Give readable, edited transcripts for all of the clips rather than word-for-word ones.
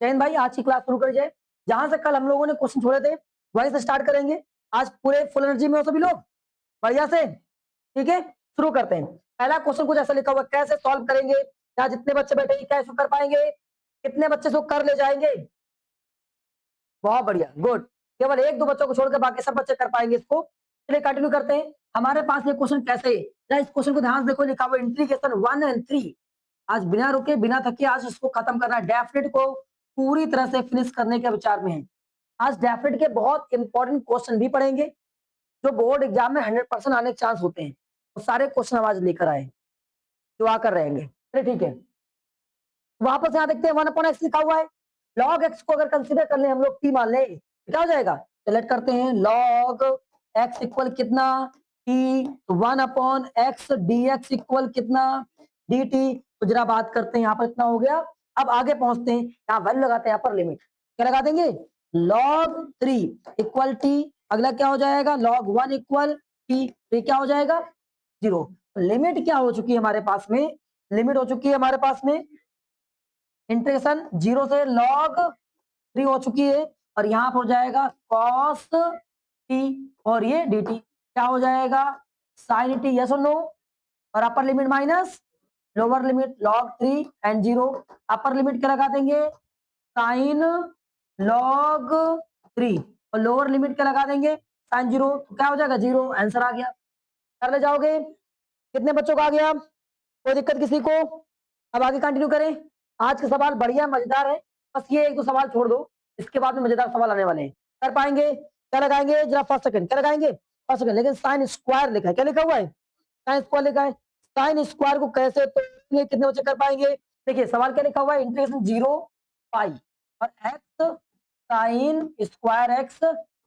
जैन भाई आज की क्लास शुरू कर जाए। जहां से कल हम लोगों ने क्वेश्चन छोड़े थे वहीं से स्टार्ट करेंगे। आज पूरे फुल एनर्जी में हो सभी लोग, बढ़िया से। ठीक है, शुरू करते हैं। पहला क्वेश्चन कुछ ऐसा लिखा हुआ है, कैसे सॉल्व करेंगे? यहाँ जितने बच्चे बैठे हैं कैसे कर पाएंगे? कितने बच्चे इसको कर ले जाएंगे? बहुत बढ़िया, गुड। केवल एक दो बच्चों को छोड़कर बाकी सब बच्चे कर पाएंगे इसको। चलिए कंटिन्यू करते हैं। हमारे पास ये क्वेश्चन कैसे है, इस क्वेश्चन को ध्यान से देखो, लिखा हुआ इंटीग्रेशन 1 और 3। आज बिना रुके बिना थके आज इसको खत्म करना है। डेफिनेट को पूरी तरह से फिनिश करने के विचार में है। आज डेफिनेट के बहुत इंपॉर्टेंट क्वेश्चन भी पढ़ेंगे जो बोर्ड एग्जाम में 100% आने के चांस होते हैं। तो सारे क्वेश्चन आज लेकर आए जो आकर रहेंगे। चलिए ठीक है, वापस यहाँ देखते हैं 1/x लिखा हुआ है। log x को अगर कंसीडर कर ले हम लोग t मान ले, क्या हो जाएगा? सेलेक्ट करते हैं log x इक्वल कितना t, तो 1/x dx इक्वल कितना dt। तो जरा बात करते हैं, यहाँ पर इतना हो गया। अब आगे पहुंचते हैं, यहाँ वैल्यू लगाते हैं, यहाँ पर लिमिट क्या लगा देंगे? log 3 इक्वल t, अगला क्या हो जाएगा? log 1 इक्वल t, तो क्या हो जाएगा? 0। लिमिट क्या हो चुकी है हमारे पास में? लिमिट हो चुकी है हमारे पास में इंटीग्रेशन 0 से log 3 हो चुकी है, और यहाँ पर हो जाएगा cos t, और ये dt क्या हो जाएगा? sin t। यस और नो? और अपर limit minus lower limit log 3 and 0। Upper limit क्या लगा देंगे? sin log 3, और लोअर लिमिट क्या लगा देंगे? sin 0। तो क्या हो जाएगा? 0। आंसर आ गया। कर ले जाओगे? कितने बच्चों का आ गया? कोई दिक्कत किसी को? अब आगे कंटिन्यू करें। आज के सवाल बढ़िया मजेदार है, बस ये एक दो सवाल छोड़ दो, इसके बाद में मजेदार सवाल आने वाले हैं। कर पाएंगे? क्या लगाएंगे जरा? फर्स्ट सेकंड क्या लगाएंगे? First second. लेकिन साइन स्क्वायर लिखा है, क्या लिखा हुआ है? साइन स्क्वायर लिखा है। साइन स्क्वायर को कैसे तोड़ेंगे? कितने बच्चे कर पाएंगे? देखिए सवाल क्या लिखा हुआ है, इंटीग्रेशन 0 पाई और x sine square X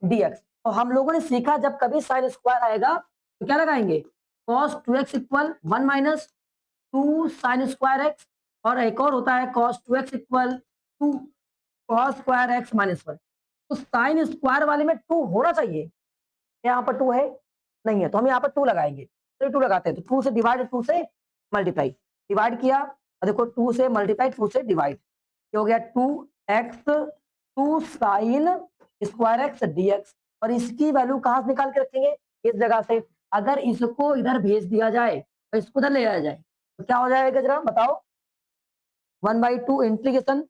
dx। तो हम लोगों ने सीखा जब कभी साइन स्क्वायर आएगा तो क्या लगाएंगे? cos 2x equal 1 minus 2 sine square X, और एक और होता है cos 2x equal 2 cos square x minus 1। तो साइन स्क्वायर वाले में 2 होना चाहिए, यहाँ पर 2 है नहीं है, तो हम यहाँ पर 2 लगाएंगे। तो 2 लगाते हैं, तो 2 से डिवाइड, 2 से मल्टीप्लाई, डिवाइड किया और देखो 2 से मल्टीप्लाई 2 से डिवाइड, ये हो गया 2x 2 sine square X dx। और इसकी वैल्यू कहाँ से निकाल के रखेंगे? इस जगह से। अगर इसको इधर भेज दिया जाए तो इसको इधर ले आया जाए तो क्या हो जाएगा जरा बताओ? 1/2 इंटीग्रेशन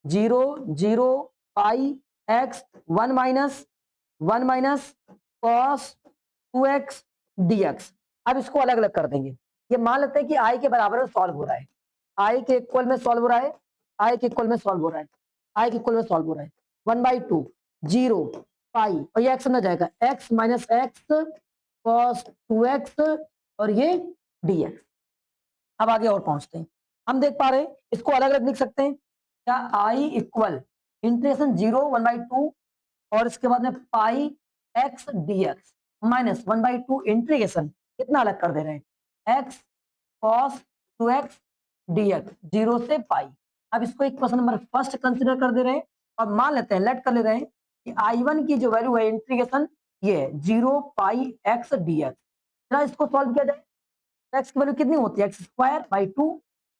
0 0 पाई x 1 minus cos 2x dx। अब इसको अलग अलग कर देंगे। ये मान लेते हैं कि i के बराबर में सॉल्व हो रहा है, i के इक्वल में सॉल्व हो रहा है, i के इक्वल में सॉल्व हो रहा है, i के इक्वल में सॉल्व हो रहा है। 1/2 0 पाई, और ये x ना जाएगा, x minus x cos 2x, और ये dx। अब आगे और पहुंचते हैं। हम देख पा रहे हैं इसको अलग अलग लिख सकते हैं। क्या? i इक्वल इंटीग्रेशन 0 1/2 और इसके बाद में पाई x dx माइनस 1/2 इंटीग्रेशन कितना अलग कर दे रहे हैं? x cos 2x dx 0 से पाई। अब इसको एक क्वेश्चन नंबर फर्स्ट कंसिडर कर दे रहे हैं और मान लेते हैं, लेट कर ले रहे हैं कि i1 की जो वैल्यू है इंटीग्रेशन ये है 0 पाई x dx। जरा इसको सॉल्व किया जाए। x की वैल्यू कितनी होती है? X square by 2।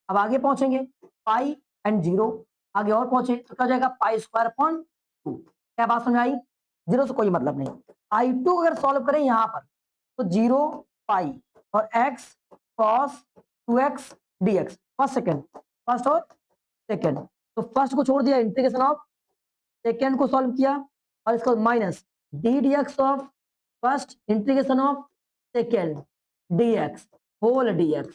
अब आगे पहुंचेंगे पाई एंड 0, आगे और पहुंचे तो क्या हो जाएगा? Pi square upon 2। क्या बात समझ आई? 0 से कोई मतलब नहीं। i2 अगर सॉल्व करें यहाँ पर तो 0 पाई और x cos 2x dx। First second, first और सेकंड, तो फर्स्ट को छोड़ दिया, इंटीग्रेशन ऑफ सेकंड को सॉल्व किया, और इसको minus d dx of first integration of second dx whole dx।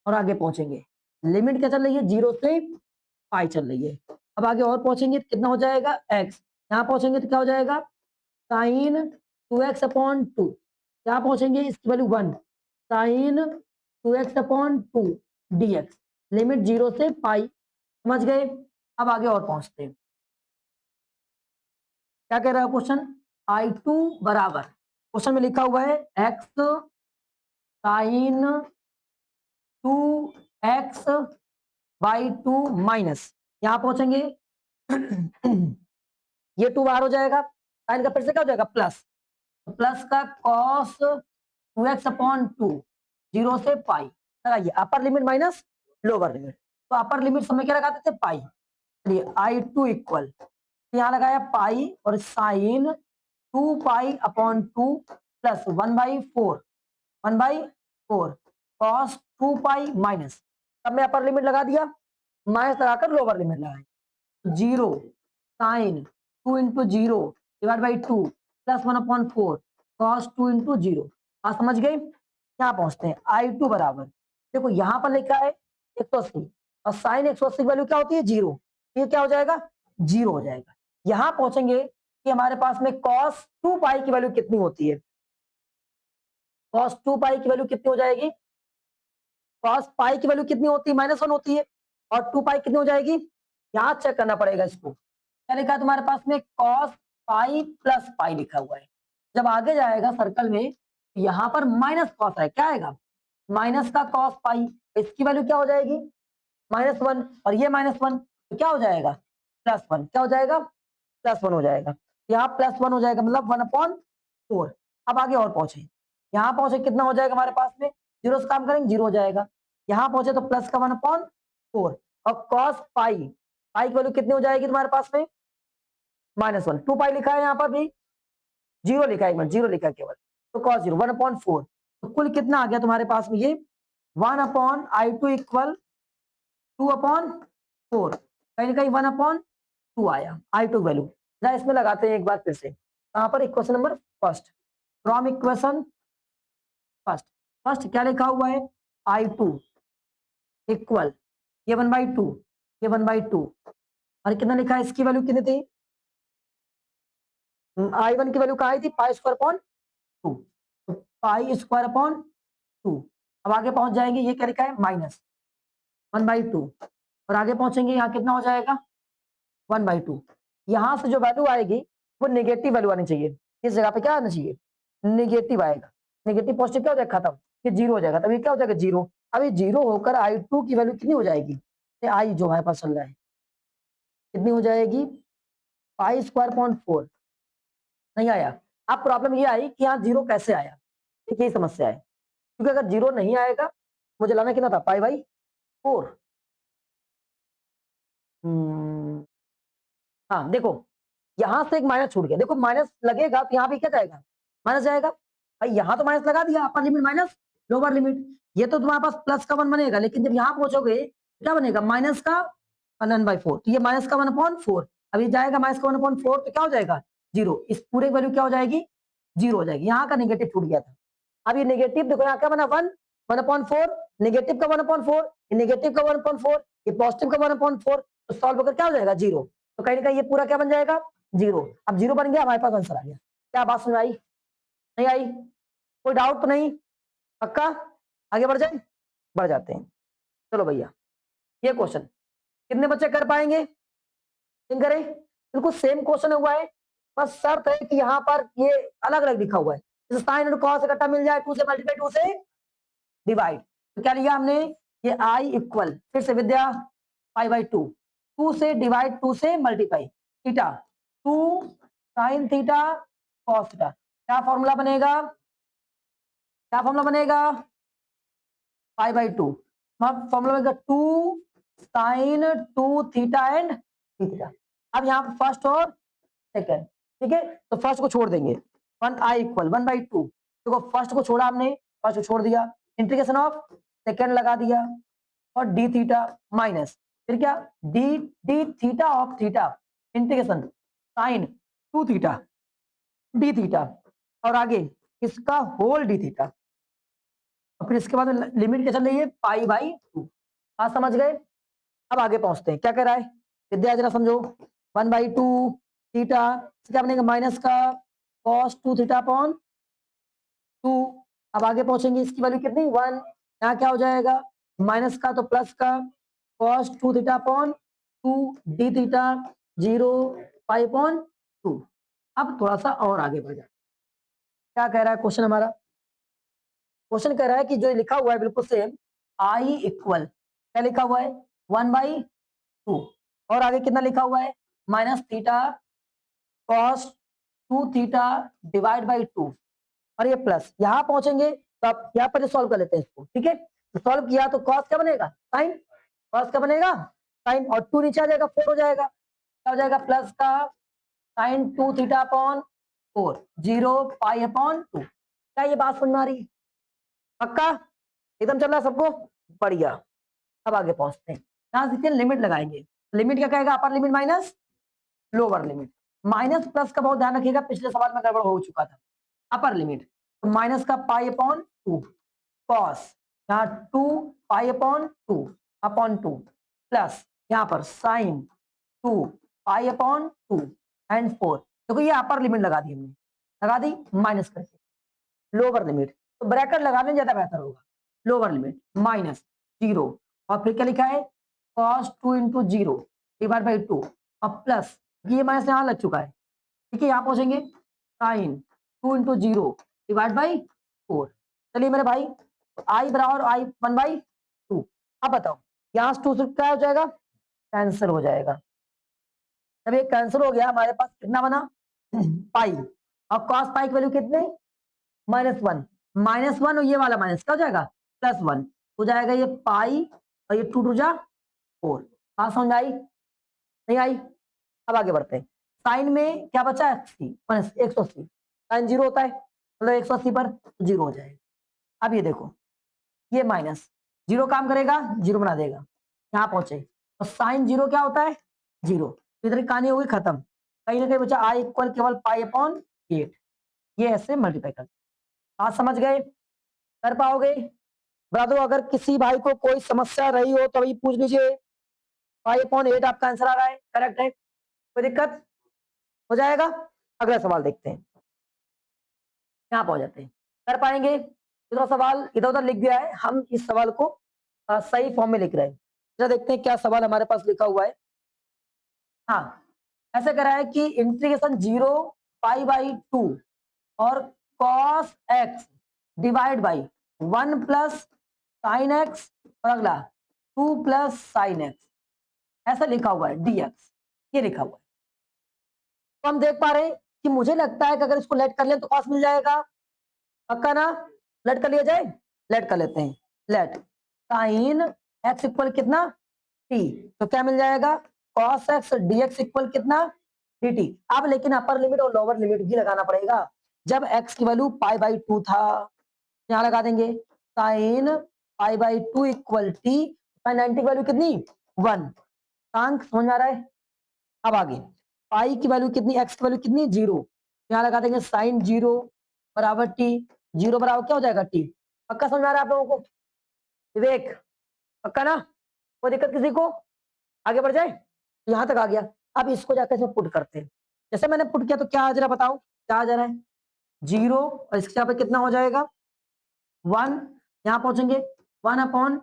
और आगे पहुंचेंगे, लिमिट क्या चल रही है? 0 से पाई चल रही है। अब आगे और पहुंचेंगे तो कितना हो जाएगा? x। यहाँ पहुंचेंगे तो क्या हो जाएगा? Sine 2x upon 2। यहाँ पहुंचेंगे इसकी value 1 sine 2x upon 2 dx। Limit 0 से पाई, समझ गए? अब आगे और पहुंचते हैं। क्या कह रहा है क्वेश्चन? i2 बराबर, क्वेश्चन में लिखा हुआ है x sign 2x by 2 minus, यहाँ पहुंचेंगे ये 2 बाहर हो जाएगा, साइन का फिर से क्या हो जाएगा? प्लस, प्लस का cos 2x अपॉन 2 0 से पाई लगाइए, अपर लिमिट माइनस लोअर लिमिट। तो अपर लिमिट समय क्या लगाते थे? पाई, चलिए I2 इक्वल, यहाँ लगाया पाई और sine 2 pi upon 2 plus 1/4 cos 2 pi minus, अब मैं अपर लिमिट लगा दिया, माइनस लगाकर लोअर लिमिट लगाई, 0 sine 2 into 0 divide by 2 plus 1/4 cos 2 into 0। हाँ समझ गए। यहाँ पहुंचते हैं I2 बराबर, देखो यहाँ पर लिखा है 180 और साइन 180 की वैल्यू क्या होती है 0, ये क्या हो जाएगा 0 हो जाएगा। यहाँ पहुंचेंगे कि हमारे पास में cos 2 पाई की वैल्यू कितनी होती है, cos 2 पाई की वैल्यू कितनी हो जाएगी, cos पाई की वैल्यू कितनी होती है -1 होती है, और 2 पाई कितनी हो जाएगी, यहाँ चेक करना पड़ेगा इसको, क्या लिखा है तुम्हारे पास में cos पाई प्लस पाई लिखा हुआ है। जब आगे जाएगा सर्कल में यहाँ पर माइनस कॉस है, क्या आएगा माइनस का cos पाई, इसकी वैल्यू क्या हो जाएगी -1 और ये -1 तो क्या हो जाएगा +1, क्या हो जाएगा +1 हो जाएगा, यहाँ +1 हो जाएगा मतलब 1/4। अब आगे और पहुंचे, यहाँ पहुंचे कितना हो जाएगा हमारे पास में, जीरो से काम करेंगे 0 हो जाएगा, यहाँ पहुंचे तो प्लस का 1/4 और cos पाई, पाई की वैल्यू कितनी हो जाएगी तुम्हारे पास में -1, 2 पाई लिखा है यहाँ पर भी, 0 लिखा है, 0 लिखा है केवल, तो cos 0 1/4, तो कुल कितना आ गया तुम्हारे पास में ये 1/I2 इक्वल 2/4, कहीं ना कहीं 1/2 आया I2 वैल्यू। इसमें लगाते हैं एक बार फिर से, कहां पर equation number first, from equation first, first क्या लिखा हुआ है I2 इक्वल ये 1/2, ये 1/2 और कितना लिखा है, इसकी वैल्यू कितनी थी, I1 की वैल्यू कहा थी पाई स्क्वायर अपॉन 2, तो पाई स्क्वायर अपॉन 2। अब आगे पहुंच जाएंगे, ये क्या लिखा है -1/2 और आगे पहुंचेंगे यहाँ कितना हो जाएगा 1/2। यहां से जो वैल्यू आएगी वो नेगेटिव वैल्यू आनी चाहिए, इस जगह पे क्या आना चाहिए नेगेटिव आएगा, नेगेटिव पॉजिटिव क्या हो जाएगा खत्म, ये 0 हो जाएगा, तब ये क्या हो जाएगा 0, अब ये 0 होकर I2 की वैल्यू कितनी हो जाएगी, आई जो हमारे पास चल रहा है कितनी हो जाएगी पाई स्क्वायर अपॉन 4, नहीं आया। अब प्रॉब्लम ये आई कि यहाँ 0 कैसे आया, एक यही समस्या है, क्योंकि अगर 0 नहीं आएगा मुझे लाना कितना था पाई/4। हाँ देखो यहां से एक माइनस छूट गया, देखो माइनस लगेगा तो यहाँ भी क्या जाएगा माइनस जाएगा, भाई यहाँ तो माइनस लगा दिया, अपर लिमिट माइनस लोअर लिमिट, ये तो तुम्हारे पास प्लस का 1 बनेगा, लेकिन जब यहाँ पहुंचोगे क्या बनेगा माइनस का 1/4, तो ये माइनस का 1/4, अब ये जाएगा माइनस का 1/4 तो क्या हो जाएगा 0, इस पूरे वैल्यू क्या हो जाएगी 0 हो जाएगी, यहाँ का नेगेटिव छूट गया था। अब ये नेगेटिव देखो यहाँ क्या बना 1/4, नेगेटिव का 1/4, नेगेटिव का 1/4, ये पॉजिटिव का 1/4, तो सॉल्व होकर क्या हो जाएगा 0, तो कहीं ना कहीं ये पूरा क्या बन जाएगा 0। अब 0 बन गया, हमारे पास आंसर आ गया। क्या बात समझ आई, नहीं आई, कोई डाउट तो नहीं, पक्का आगे बढ़ जाए, बढ़ जाते हैं। चलो भैया ये क्वेश्चन कितने बच्चे कर पाएंगे, करें, बिल्कुल सेम क्वेश्चन हुआ है, बस शर्त है कि यहाँ पर ये अलग अलग लिखा हुआ है, जैसे साइन और कॉस इकट्ठा मिल जाए 2 से मल्टीप्लाई 2 से डिवाइड, तो क्या लिया हमने ये I इक्वल फिर से विद्या पाई/2, 2 से डिवाइड 2 से multiply theta 2 sine theta cos theta, क्या फॉर्मूला बनेगा, क्या फॉर्मूला बनेगा पाई/2, फॉर्मूला बनेगा 2 साइन 2 थीटा एंड थीटा। अब यहाँ फर्स्ट और सेकंड, ठीक है, तो फर्स्ट को छोड़ देंगे, 1I इक्वल 1/2, देखो फर्स्ट को छोड़ा हमने, फर्स्ट को छोड़ दिया, इंटीग्रेशन ऑफ सेकंड लगा दिया और डी थीटा माइनस फिर क्या d theta of theta integration sine 2 theta d theta और आगे इसका होल डी थीटा, और फिर इसके बाद लिमिट क्या चल रही है पाई/2। हाँ समझ गए। अब आगे पहुंचते हैं, क्या कह रहा है विद्या जरा समझो, 1/2 थीटा क्या बनेगा माइनस का cos 2 थीटा अपॉन 2। अब आगे पहुंचेंगे, इसकी वैल्यू कितनी 1, यहाँ क्या हो जाएगा माइनस का तो प्लस का cos 2 theta upon 2 D theta 0 pi upon 2। अब थोड़ा सा और आगे बढ़ जाए, क्या कह रहा है क्वेश्चन हमारा, क्वेश्चन कह रहा है कि जो लिखा हुआ है बिल्कुल सेम I इक्वल क्या लिखा हुआ है 1/2 और आगे कितना लिखा हुआ है minus theta cos 2 theta divide by 2 और ये प्लस, यहाँ पहुंचेंगे तो आप यहाँ पर सॉल्व कर लेते हैं इसको, ठीक है, तो सॉल्व किया तो cos क्या बनेगा साइन, cos क्या बनेगा साइन, और 2 नीचे आ जाएगा, 4 हो जाएगा, क्या हो जाएगा, प्लस का sine 2 theta upon 4, 0 pi upon 2। क्या ये बात समझ में आ रही है? पक्का एकदम चल रहा है सबको? बढ़िया। अब आगे पहुंचते हैं, यहां देखते हैं लिमिट लगाएंगे। लिमिट क्या कहेगा, अपर limit minus lower limit. Minus plus का बहुत ध्यान रखिएगा, पिछले सवाल में गड़बड़ हो चुका था। अपर लिमिट तो माइनस का पाई अपॉन 2 कॉस, यहाँ 2 पाई अपॉन 2 अपॉन 2 प्लस यहाँ पर साइन 2 पाई अपॉन 2 एंड 4। देखो ये अपर लिमिट लगा दी हमने, लगा दी माइनस करके। लोअर लिमिट तो ब्रैकेट लगा लें, ज्यादा बेहतर होगा। लोअर लिमिट माइनस 0, और फिर क्या लिखा है, cos 2 इंटू 0 डिवाइड बाई 2, और प्लस ये माइनस यहाँ लग चुका है, ठीक है, यहाँ पहुंचेंगे साइन 2 इंटू 0 डिवाइड बाई 4। चलिए मेरे भाई, आई बराबर आई 1/2। अब बताओ यहाँ से 2 से क्या हो जाएगा, कैंसिल हो जाएगा। जब ये कैंसिल हो गया, हमारे पास कितना बना, पाई, और कॉस पाई की वैल्यू कितने, -1, -1, और ये वाला माइनस क्या हो जाएगा, +1 हो जाएगा, ये पाई और ये 2 टू जा 4। बात समझ में आई, नहीं आई? अब आगे बढ़ते हैं। साइन में क्या बचा है, 180, साइन 0 होता है, मतलब 180 पर 0 हो जाएगा। अब ये देखो, ये माइनस 0 काम करेगा, 0 बना देगा, यहाँ पहुंचे, और साइन 0 क्या होता है, 0। इधर की कहानी होगी खत्म। कहीं ना कहीं बचा आई इक्वल केवल पाई अपॉन 8, ये ऐसे मल्टीप्लाई कर। बात समझ गए, कर पाओगे? बता दो अगर किसी भाई को कोई समस्या रही हो तो अभी पूछ लीजिए। पाई अपॉन 8 आपका आंसर आ रहा है, करेक्ट है, कोई दिक्कत हो जाएगा? अगला सवाल देखते हैं, यहाँ पहुंच जाते हैं, कर पाएंगे? दूसरा सवाल इधर उधर लिख दिया है, हम इस सवाल को सही फॉर्म में लिख रहे हैं। जरा देखते हैं क्या सवाल हमारे पास लिखा हुआ है। हाँ, ऐसे करा है कि इंटीग्रेशन 0 पाई बाई 2 और cos x divide by 1 plus sine x, और अगला 2 प्लस साइन एक्स, ऐसा लिखा हुआ है, dx ये लिखा हुआ है। तो हम देख पा रहे हैं कि मुझे लगता है कि अगर इसको लेट कर ले तो कॉस मिल जाएगा, पक्का ना? लेट कर लिया जाए, लेट कर लेते हैं, लेट साइन एक्स इक्वल कितना, t, तो क्या मिल जाएगा, cos x dx इक्वल कितना, dt। अब लेकिन अपर लिमिट और लोअर लिमिट भी लगाना पड़ेगा। जब x की वैल्यू पाई बाई 2 था, यहाँ लगा देंगे sine pi by 2 equal t, sine 90 की वैल्यू कितनी, 1। अंक समझ में आ रहा है? अब आगे पाई की वैल्यू कितनी, x की वैल्यू कितनी, 0, यहाँ लगा देंगे साइन 0 बराबर टी, 0 बराबर क्या हो जाएगा, टी। पक्का समझ में आ रहा है आप लोगों को? विवेक पक्का ना, कोई दिक्कत किसी को? आगे बढ़ जाए, यहां तक आ गया। अब इसको जाकर इसमें पुट करते हैं। जैसे मैंने पुट किया तो क्या आ जरा बताओ, क्या आ जा रहा है, 0, और इसके यहाँ पे कितना हो जाएगा, 1, यहाँ पहुंचेंगे 1 अपॉन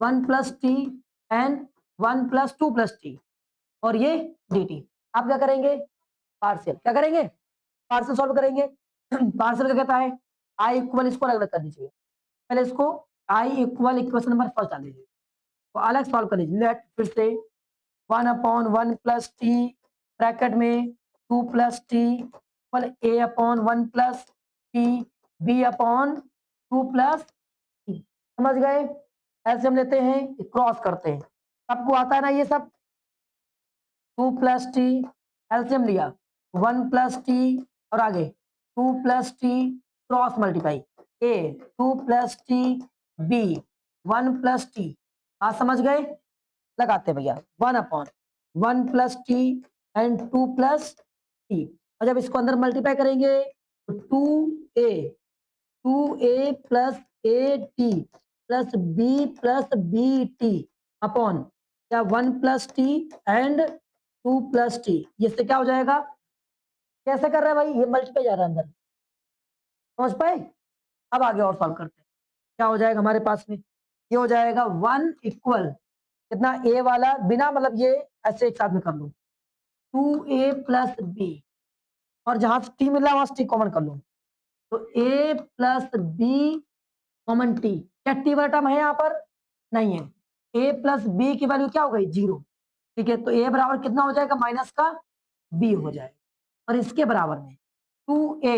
1 plus t and 1 plus 2 plus t, और ये डी टी। आप क्या करेंगे, पार्शियल, क्या करेंगे, पार्शियल सॉल्व करेंगे। पार्शियल का कहता है आई इक्वल, इसको अलग अलग कर दीजिए, पहले इसको I equal equation number first डाल दीजिए, तो अलग सॉल्व कर लीजिए। लेट फिर से 1 अपॉन 1 प्लस टी ब्रैकेट में 2 plus T equal A upon 1 plus T B upon 2 plus T. समझ गए? ऐसे हम लेते हैं, क्रॉस करते हैं, सबको आता है ना ये सब। 2 प्लस टी एलसीएम लिया, 1 प्लस टी, और आगे 2 plus t cross multiply, a 2 plus T b 1 plus t. आप समझ गए? लगाते भैया 1 अपॉन 1 plus t and 2 plus t, और जब इसको अंदर मल्टीप्लाई करेंगे तो 2a plus a t plus b t upon क्या 1 plus t and 2 plus t, ये से क्या हो जाएगा, कैसे कर रहे हैं भाई, ये मल्टीप्लाई जा रहा है अंदर, समझ पाए? अब आगे और सॉल्व करते हैं, क्या हो जाएगा हमारे पास में, ये हो जाएगा 1 इक्वल कितना, ए वाला बिना मतलब ये ऐसे एक साथ में कर लो 2a प्लस बी, और जहां से टी मिल रहा है वहां से टी कॉमन कर लो, तो a plus b common t. क्या टी वाला टर्म है यहाँ पर, नहीं है। a प्लस बी की वैल्यू क्या हो गई, 0, ठीक है, तो a बराबर कितना हो जाएगा, माइनस का b हो जाएगा, और इसके बराबर में 2a,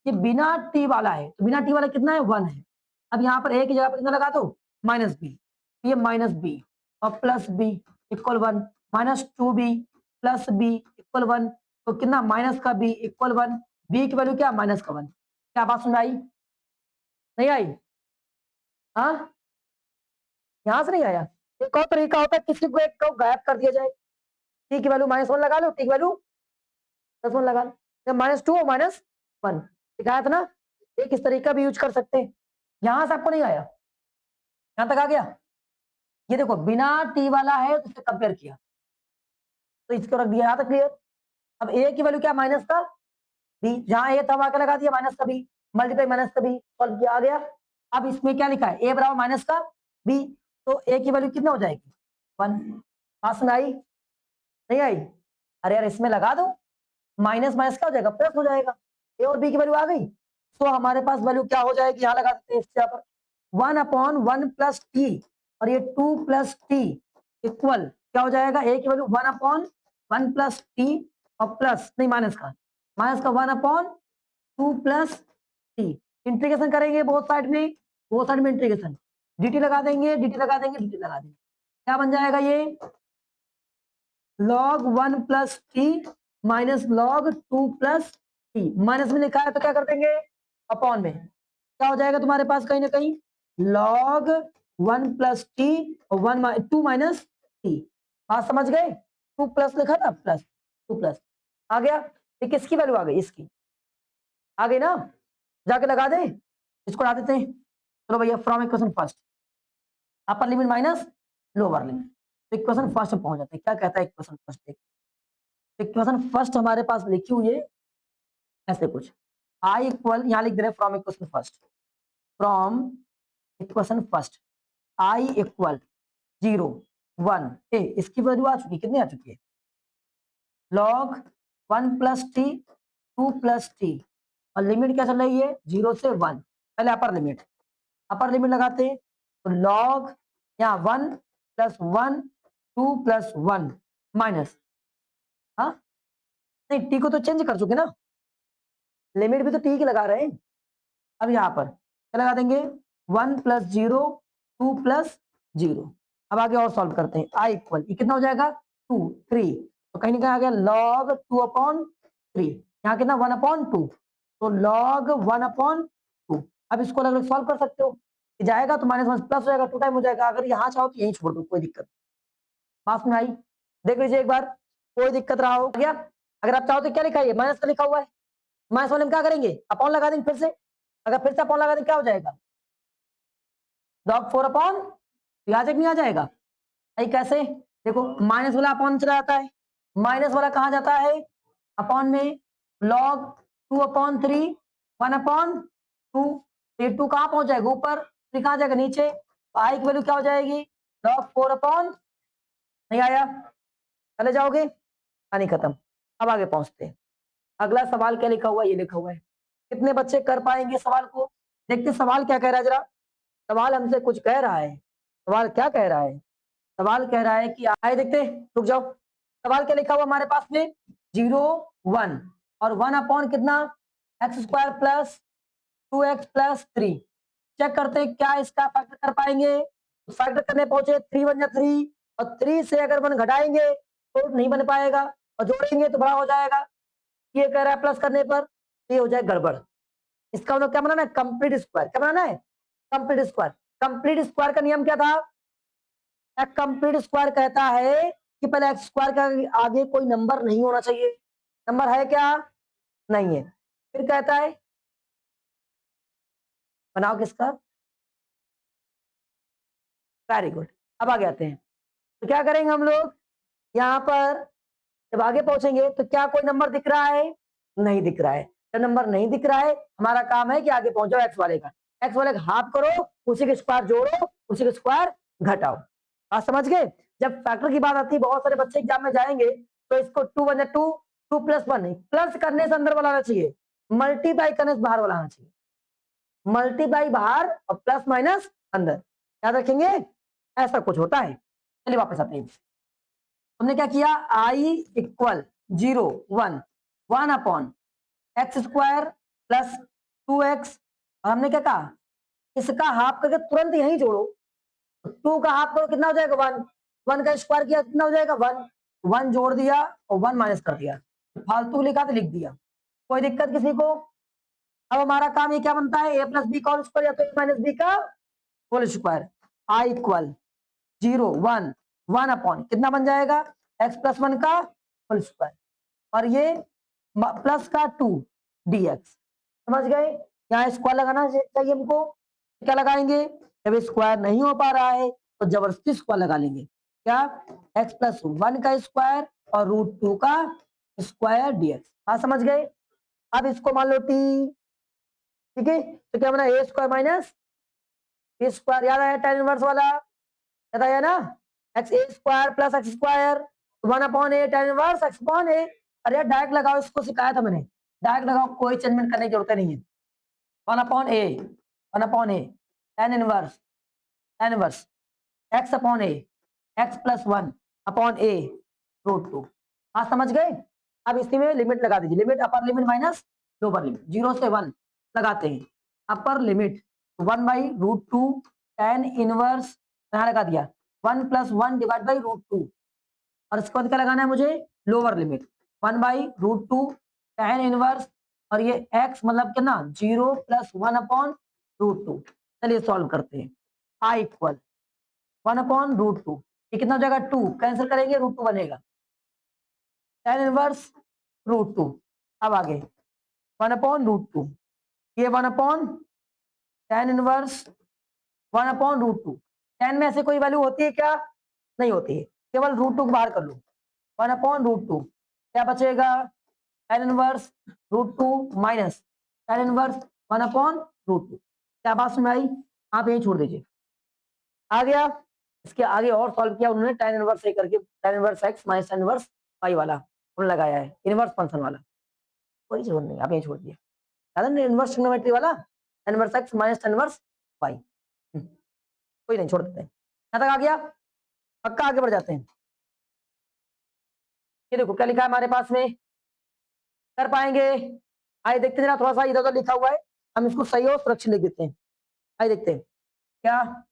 ये बिना t वाला है, तो बिना t वाला कितना है, 1 है। अब यहाँ पर a की जगह पर कितना लगा दो, -b, ये -b और +b, equal 1, -2b plus b equal 1, तो कितना माइनस का b इक्वल 1, b की वैल्यू क्या माइनस का 1। क्या बात सुन आई, नहीं आई? हाँ, यहां से नहीं आया। एक और तरीका होता है किसी को एक को गायब कर दिया जाए, t की वैल्यू -1 लगा लो, t की वैल्यू +1 लगा लो, जब -2 और -1 दिखाया था ना, एक इस तरीका भी यूज कर सकते हैं। यहां से आपको नहीं आया, यहां तक आ गया। ये देखो बिना t वाला है तो उससे कंपेयर किया, तो इसको रख दिया, यहां तक क्लियर। अब a की वैल्यू क्या माइनस का b, जहां a था वहां क्या लगा दिया माइनस का b, मल्टीप्लाई माइनस का b, सॉल्व किया, आ गया। अब इसमें क्या लिखा है, a बराबर माइनस का b, तो a की वैल्यू कितना हो जाएगी 1। बात सुन आई, नहीं आई? अरे यार इसमें लगा दो, माइनस माइनस क्या हो जाएगा प्लस हो जाएगा, ए और बी की वैल्यू आ गई, तो हमारे पास वैल्यू क्या हो जाएगी, यहाँ लगा देते हैं इसके यहाँ पर 1/1 प्लस टी, और ये 2 प्लस टी इक्वल क्या हो जाएगा, ए की वैल्यू 1/1 प्लस टी और प्लस नहीं माइनस का 1/2 प्लस टी। इंटीग्रेशन करेंगे बोथ साइड में इंटीग्रेशन, dt लगा देंगे, dt लगा देंगे, dt लगा देंगे, क्या बन जाएगा ये log 1 plus T minus log 2 plus T, minus में लिखा है तो क्या कर देंगे अपॉन में, क्या हो जाएगा तुम्हारे पास कहीं ना कहीं log 1 प्लस टी और 2 माइनस टी। बात समझ गए, 2 प्लस लिखा था प्लस 2 प्लस आ गया, ये किसकी वैल्यू आ गई, इसकी आ गई ना, जाके लगा दे, इसको लगा देते हैं। चलो भैया from equation first, upper limit minus lower limit, तो इक्वेशन फर्स्ट पहुंच जाते हैं। क्या कहता है इक्वेशन फर्स्ट, देख इक्वेशन फर्स्ट हमारे पास लिखी हुई है ऐसे कुछ, आई इक्वल यहाँ लिख दे रहे from equation first, from equation first I equal 0 1 ए, इसकी वैल्यू आ चुकी, कितनी आ चुकी है log 1 plus T 2 plus t, और लिमिट क्या चल रही है 0 से 1, पहले अपर लिमिट लगाते हैं, तो log यहाँ 1 प्लस 1 2 प्लस 1 माइनस, हाँ नहीं टी को तो चेंज कर चुके ना, लिमिट भी तो टी की लगा रहे हैं। अब यहाँ पर क्या लगा देंगे 1 प्लस 0 2 प्लस 0। अब आगे और सॉल्व करते हैं, आई इक्वल ये कितना हो जाएगा 2 3, तो कहीं ना कहीं आ गया log 2/3, यहाँ कितना 1/2, तो log 1/2। अब इसको अलग अलग सॉल्व कर सकते हो, जाएगा तो माइनस माइनस प्लस हो जाएगा, 2 टाइम हो जाएगा, अगर यहाँ चाहो तो यहीं छोड़ दो कोई दिक्कत। पास में आई, देख लीजिए एक बार, कोई दिक्कत रहा हो गया। अगर आप चाहो तो क्या लिखा है, माइनस का लिखा हुआ है, माइनस वाले में क्या करेंगे अपॉन लगा देंगे फिर से, अगर फिर से अपॉन लगा देंगे क्या हो जाएगा log 4/, आ जाएगा नहीं आ जाएगा, आई कैसे, देखो माइनस वाला अपॉन चला जाता है, माइनस वाला कहाँ जाता है अपॉन में, log 2/3 1/2, ये 2 कहाँ पहुंच जाएगा ऊपर, 3 कहाँ जाएगा नीचे, तो आई की वैल्यू क्या हो जाएगी log 4/, नहीं आया चले जाओगे, कहानी खत्म। अब आगे पहुंचते हैं, अगला सवाल क्या लिखा हुआ है, ये लिखा हुआ है, कितने बच्चे कर पाएंगे सवाल को, देखते सवाल क्या कह रहा है जरा, सवाल हमसे कुछ कह रहा है, सवाल क्या कह रहा है, सवाल कह रहा है कि आए देखते, रुक जाओ, सवाल क्या लिखा हुआ हमारे पास में 0 1 और 1/, कितना x² plus 2x plus 3, check करते हैं क्या इसका फैक्टर कर पाएंगे, फैक्टर करने पहुंचे 3 1 3, और 3 से अगर 1 घटाएंगे तो नहीं बन पाएगा, और जोड़ेंगे तो बड़ा हो जाएगा, ये कह रहा है प्लस करने पर ये हो जाए गड़बड़, इसका मतलब क्या बनाना है कंप्लीट स्क्वायर, क्या बनाना है कंप्लीट स्क्वायर। कंप्लीट स्क्वायर का नियम क्या था, कंप्लीट स्क्वायर कहता है कि पहले x² का आगे कोई नंबर नहीं होना चाहिए, नंबर है क्या नहीं है, फिर कहता है बनाओ किसका, वेरी गुड। अब आगे आते हैं, तो क्या करेंगे हम लोग, यहाँ पर जब आगे पहुंचेंगे तो क्या कोई नंबर दिख रहा है, नहीं दिख रहा है, जब नंबर नहीं दिख रहा है हमारा काम है कि आगे पहुंचो एक्स वाले का हाफ करो, उसी के स्क्वायर जोड़ो, उसी के स्क्वायर घटाओ, बात समझ गए। जब फैक्टर की बात आती है, बहुत सारे बच्चे एग्जाम में जाएंगे तो इसको 2 1 2 2 प्लस 1 नहीं, प्लस करने से अंदर वाला आना चाहिए, मल्टीप्लाई करने से बाहर वाला आना चाहिए, मल्टीप्लाई बाहर और प्लस माइनस अंदर, याद रखेंगे ऐसा कुछ होता है। चलिए वापस आते हैं, हमने क्या किया आई इक्वल 0 1 1/x² प्लस 2x, और हमने क्या कहा इसका हाफ करके तुरंत यहीं जोड़ो, 2 का हाफ करो कितना हो जाएगा 1, 1 का स्क्वायर किया कितना हो जाएगा 1, 1 जोड़ दिया और 1 माइनस कर दिया, फालतू लिखा तो लिख दिया, कोई दिक्कत किसी को। अब हमारा काम ये क्या बनता है, a प्लस बी का होल स्क्वायर या तो a माइनस बी का whole square. i equal 0 1 1 upon कितना बन जाएगा x प्लस 1 का होल स्क्वायर और ये प्लस का 2 dx। समझ गए, यहाँ स्क्वायर लगाना चाहिए हमको, क्या लगाएंगे, जब स्क्वायर नहीं हो पा रहा है तो जबरदस्ती स्क्वायर लगा लेंगे, क्या x प्लस 1 का स्क्वायर और √2 का स्क्वायर dx। हाँ समझ गए। अब इसको मान लो t, ठीक है, तो क्या बना a square minus b square, याद आया tan इनवर्स वाला, याद आया ना, x a square plus x square 1 upon a tan inverse x upon a। अरे यार डायरेक्ट लगाओ, इसको सिखाया था मैंने, डायरेक्ट लगाओ, कोई चेंजमेंट करने की जरूरत नहीं है। 1 upon a tan inverse x upon a x plus 1 upon a √2। हाँ समझ गए। अब इसी में लिमिट लगा दीजिए, limit upper limit minus lower limit, 0 से 1 लगाते हैं, अपर लिमिट 1/√2 tan इनवर्स यहाँ लगा दिया 1 प्लस 1 डिवाइड बाई √2 और इसके बाद क्या लगाना है मुझे, लोअर लिमिट 1/√2 tan इनवर्स और ये x मतलब कितना 0 प्लस 1 अपॉन √2। चलिए सॉल्व करते हैं। i इक्वल 1 अपॉन √2, ये कितना हो जाएगा 2, कैंसिल करेंगे √2 बनेगा, tan इनवर्स √2। अब आगे 1 अपॉन √2, ये 1 upon tan inverse 1 upon √2। tan में ऐसे कोई वैल्यू होती है क्या, नहीं होती है, केवल √2 को बाहर कर लो, 1 अपॉन √2 क्या बचेगा, tan inverse √2 minus tan inverse 1 upon √2। क्या बात सुन आई, आप यही छोड़ दीजिए। आ गया, इसके आगे और सॉल्व किया उन्होंने tan इनवर्स ए करके, tan inverse x minus tan inverse y वाला उन्होंने लगाया है, इनवर्स फंक्शन वाला, कोई जरूरत नहीं, आप यही छोड़ दिए। इनवर्स ट्रिग्नोमेट्री वाला tan inverse x minus tan inverse y, कोई नहीं, छोड़ देते हैं। यहाँ तक आ गया, पक्का आगे बढ़ जाते हैं। ये देखो क्या लिखा है हमारे पास में, कर पाएंगे, आइए देखते हैं जरा, थोड़ा सा इधर उधर लिखा हुआ है, हम इसको सही और सुरक्षित लिख देते हैं। आइए देखते हैं क्या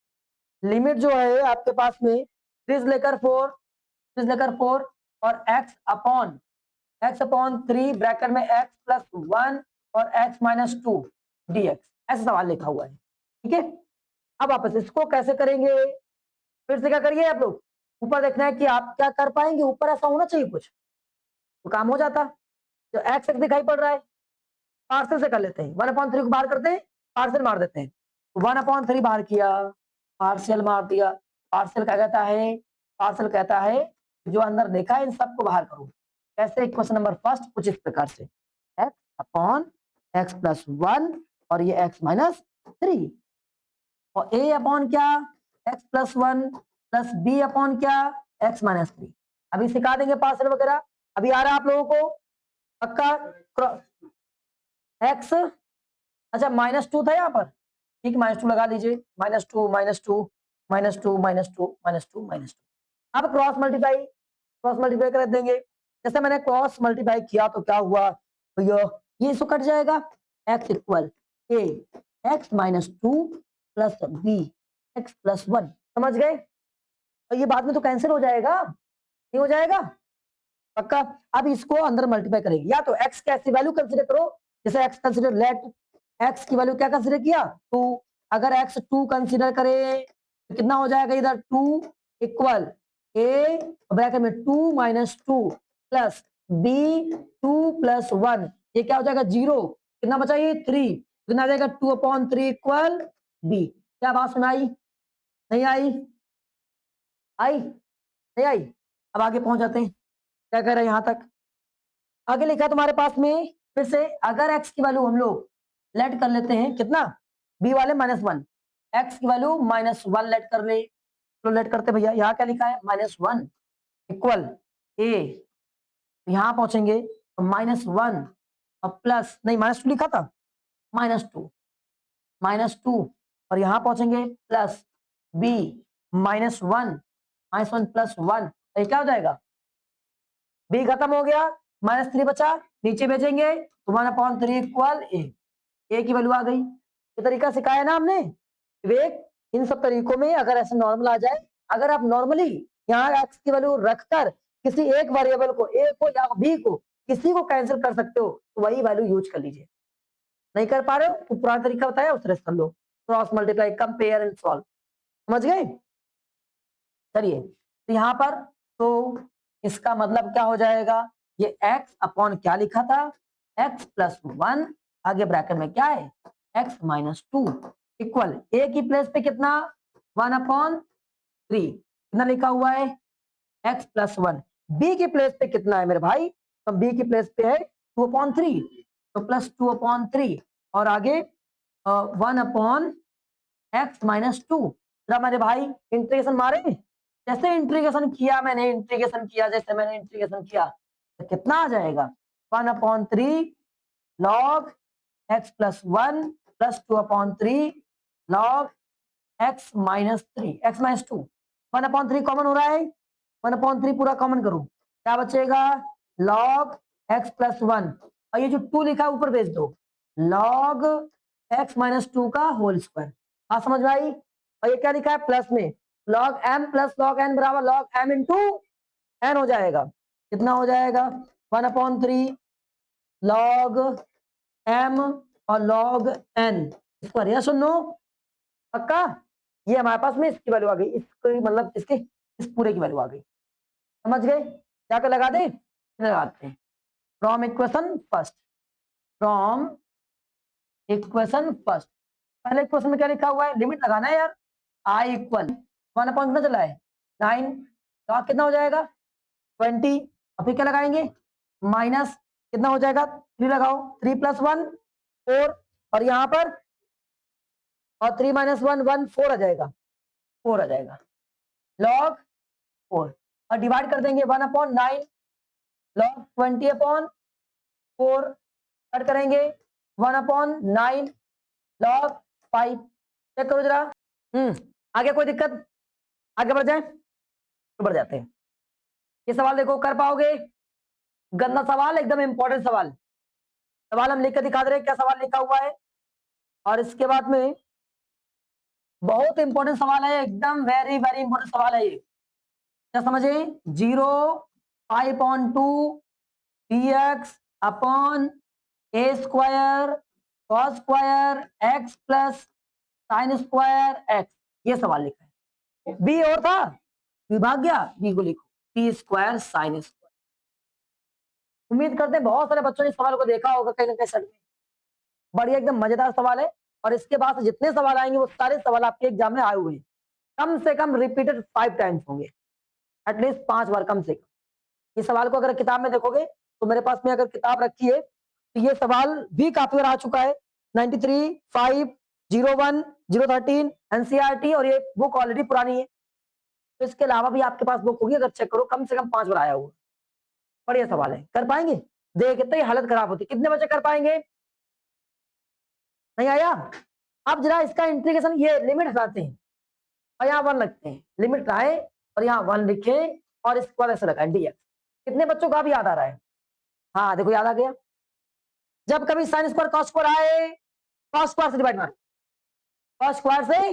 लिमिट जो है आपके पास में 3 लेकर 4 और x अपॉन 3 ब्रैकेट में x प्लस 1 और x माइनस 2 dx, ऐसा सवाल लिखा हुआ है, ठीक है। अब आप इसको कैसे करेंगे, फिर से क्या करिए आप लोग, ऊपर देखना है कि आप क्या कर पाएंगे, ऊपर ऐसा होना चाहिए कुछ तो काम हो जाता। जो x दिखाई पड़ रहा है पार्सल से कर लेते हैं, 1/3 को बाहर करते हैं, पार्सल मार देते हैं, 1/3 बाहर किया, पार्शियल मार दिया, पार्शियल कहता है जो अंदर देखा है इन सबको बाहर करो। कैसे, क्वेश्चन नंबर फर्स्ट कुछ इस प्रकार से, x अपॉन x प्लस 1 और ये x माइनस 3 और a अपॉन क्या x plus 1 plus b upon क्या x माइनस 3। अभी सिखा देंगे पार्शियल वगैरह, अभी आ रहा है आप लोगों को पक्का। x अच्छा -2 था यहाँ पर, ठीक, -2 लगा लीजिए, -2 -2 -2 -2 -2 -2। अब क्रॉस मल्टीप्लाई कर देंगे, जैसे मैंने क्रॉस मल्टीप्लाई किया तो क्या हुआ भैया, ये इसको कट जाएगा, x इक्वल a x minus 2 plus b x plus 1। समझ गए, और ये बाद में तो कैंसिल हो जाएगा, नहीं हो जाएगा पक्का। अब इसको अंदर मल्टीप्लाई करेंगे, या तो x की ऐसी वैल्यू कंसीडर करो, जैसे x कंसीडर, लेट x की वैल्यू क्या कंसीडर किया 2, अगर x 2 कंसीडर करे तो कितना हो जाएगा इधर 2 इक्वल a ब्रैकेट में 2 माइनस 2 प्लस b 2 प्लस 1, ये क्या हो जाएगा 0, कितना बचा ये 3, कितना आ जाएगा 2/3 इक्वल b। क्या बात सुनाई, नहीं आई, आई नहीं आई। अब आगे पहुंच जाते हैं, क्या कह रहे हैं यहां तक, आगे लिखा तुम्हारे पास में, फिर से अगर x की वैल्यू हम लोग लेट कर लेते हैं कितना, b वाले -1, x की वैल्यू -1 लेट कर ले, तो लेट करते भैया, यहाँ क्या लिखा है -1 इक्वल a, यहां पहुंचेंगे तो -1 और प्लस नहीं -2 लिखा था, -2 और यहां पहुंचेंगे प्लस b -1 प्लस 1, ये क्या हो जाएगा, b खत्म हो गया, -3 बचा, नीचे भेजेंगे तो 1/3 इक्वल a की वैल्यू आ गई। ये तरीका सिखाया ना हमने विवेक, इन सब तरीकों में अगर ऐसे नॉर्मल आ जाए, अगर आप नॉर्मली यहाँ x की वैल्यू रखकर किसी एक वेरिएबल को, a को या b को, किसी को कैंसिल कर सकते हो, तो वही वैल्यू यूज कर लीजिए। नहीं कर पा रहे हो तो पुराना तरीका बताया उस तरह से कर लो, cross multiply, compare and solve. समझ गए? चलिए तो यहाँ पर तो इसका मतलब क्या हो जाएगा, ये x अपॉन क्या लिखा था, x प्लस 1, आगे ब्रैकेट में क्या है, x माइनस 2 इक्वल a की प्लेस पे कितना 1 अपॉन 3, कितना लिखा हुआ है x प्लस 1, b की प्लेस पे कितना है मेरे भाई, तो b की प्लेस पे है 2 अपॉन 3, तो प्लस 2 अपॉन 3 और आगे 1 अपॉन x माइनस 2। जरा मेरे भाई इंटीग्रेशन मारे, जैसे इंटीग्रेशन किया मैंने, इंटीग्रेशन किया जैसे मैंने इंटीग्रेशन किया, तो कितना आ जाएगा 1 upon 3 log x plus 1 plus 2 upon 3 log x minus 3, x minus 2, 1 upon 3 common हो रहा है, 1 अपॉन 3 पूरा कॉमन करो, क्या बचेगा लॉग x प्लस 1, और ये जो 2 लिखा है ऊपर भेज दो, लॉग x माइनस 2 का होल स्क्वायर। हाँ समझ में आई? और ये क्या लिखा है प्लस में, log m plus log n बराबर लॉग m इंटू n हो जाएगा, कितना हो जाएगा 1 अपॉन 3 लॉग m और लॉग n स्क्वायर, यस और नो, पक्का? ये हमारे पास में इसकी वैल्यू आ गई, इसकी मतलब इसके इस पूरे की वैल्यू आ गई। समझ गए? क्या कर लगा दे, लगाते हैं from equation first, from equation first. पहले इक्वेशन में क्या लिखा हुआ है, लिमिट लगाना है यार, आई इक्वल 1 अपॉन कितना चला है 9, तो कितना हो जाएगा 20, और फिर क्या लगाएंगे माइनस कितना हो जाएगा 3 लगाओ, 3 प्लस 1 4, और यहाँ पर और 3 माइनस 1 1 4 आ जाएगा, 4 आ जाएगा लॉग 4, और डिवाइड कर देंगे 1 अपॉन 9 लॉग 20 अपॉन 4, कट करेंगे 1 अपॉन 9 लॉग 5, चेक करो जरा। आगे कोई दिक्कत, आगे बढ़ जाए, तो बढ़ जाते हैं। ये सवाल देखो कर पाओगे, गंदा सवाल, एकदम इंपॉर्टेंट सवाल, सवाल हम लिख कर दिखा दे रहे हैं क्या सवाल लिखा हुआ है, और इसके बाद में बहुत इंपॉर्टेंट सवाल है, एकदम वेरी वेरी इंपॉर्टेंट सवाल है ये, क्या समझे, 0 pi upon 2 dx upon a square cos square x plus sine square x, ये सवाल लिखा है। बी और था, बी भाग गया, बी को लिखो p स्क्वायर साइन स्क्वायर। उम्मीद करते हैं बहुत सारे बच्चों ने इस सवाल को देखा होगा कहीं ना कहीं सेट में, बढ़िया एकदम मजेदार सवाल है, और इसके बाद से जितने सवाल आएंगे वो सारे सवाल आपके एग्जाम में आए हुए हैं, कम से कम रिपीटेड 5 टाइम्स होंगे, एटलीस्ट 5 बार कम से कम। इस सवाल को अगर किताब में देखोगे तो मेरे पास में अगर किताब रखी है तो ये सवाल भी काफी बार आ चुका है, 93, 5, 01, 013 एनसीईआरटी, और ये बुक ऑलरेडी पुरानी है, तो इसके अलावा भी आपके पास बुक होगी, अगर चेक करो कम से कम 5 बार आया हुआ। बढ़िया सवाल है, कर पाएंगे, देख कितनी हालत खराब होती, कितने बच्चे कर पाएंगे, नहीं आया? अब जरा इसका इंटीग्रेशन, ये लिमिट हटाते हैं और यहाँ 1 लगते हैं, लिमिट हटाए और यहाँ 1 लिखे और इसके बाद ऐसे लगा dx। कितने बच्चों का भी याद आ रहा है? हाँ देखो याद आ गया, जब कभी साइन स्क्वायर कॉस स्क्वायर आए, कॉस स्क्वायर से डिवाइड मारो, कॉस स्क्वायर से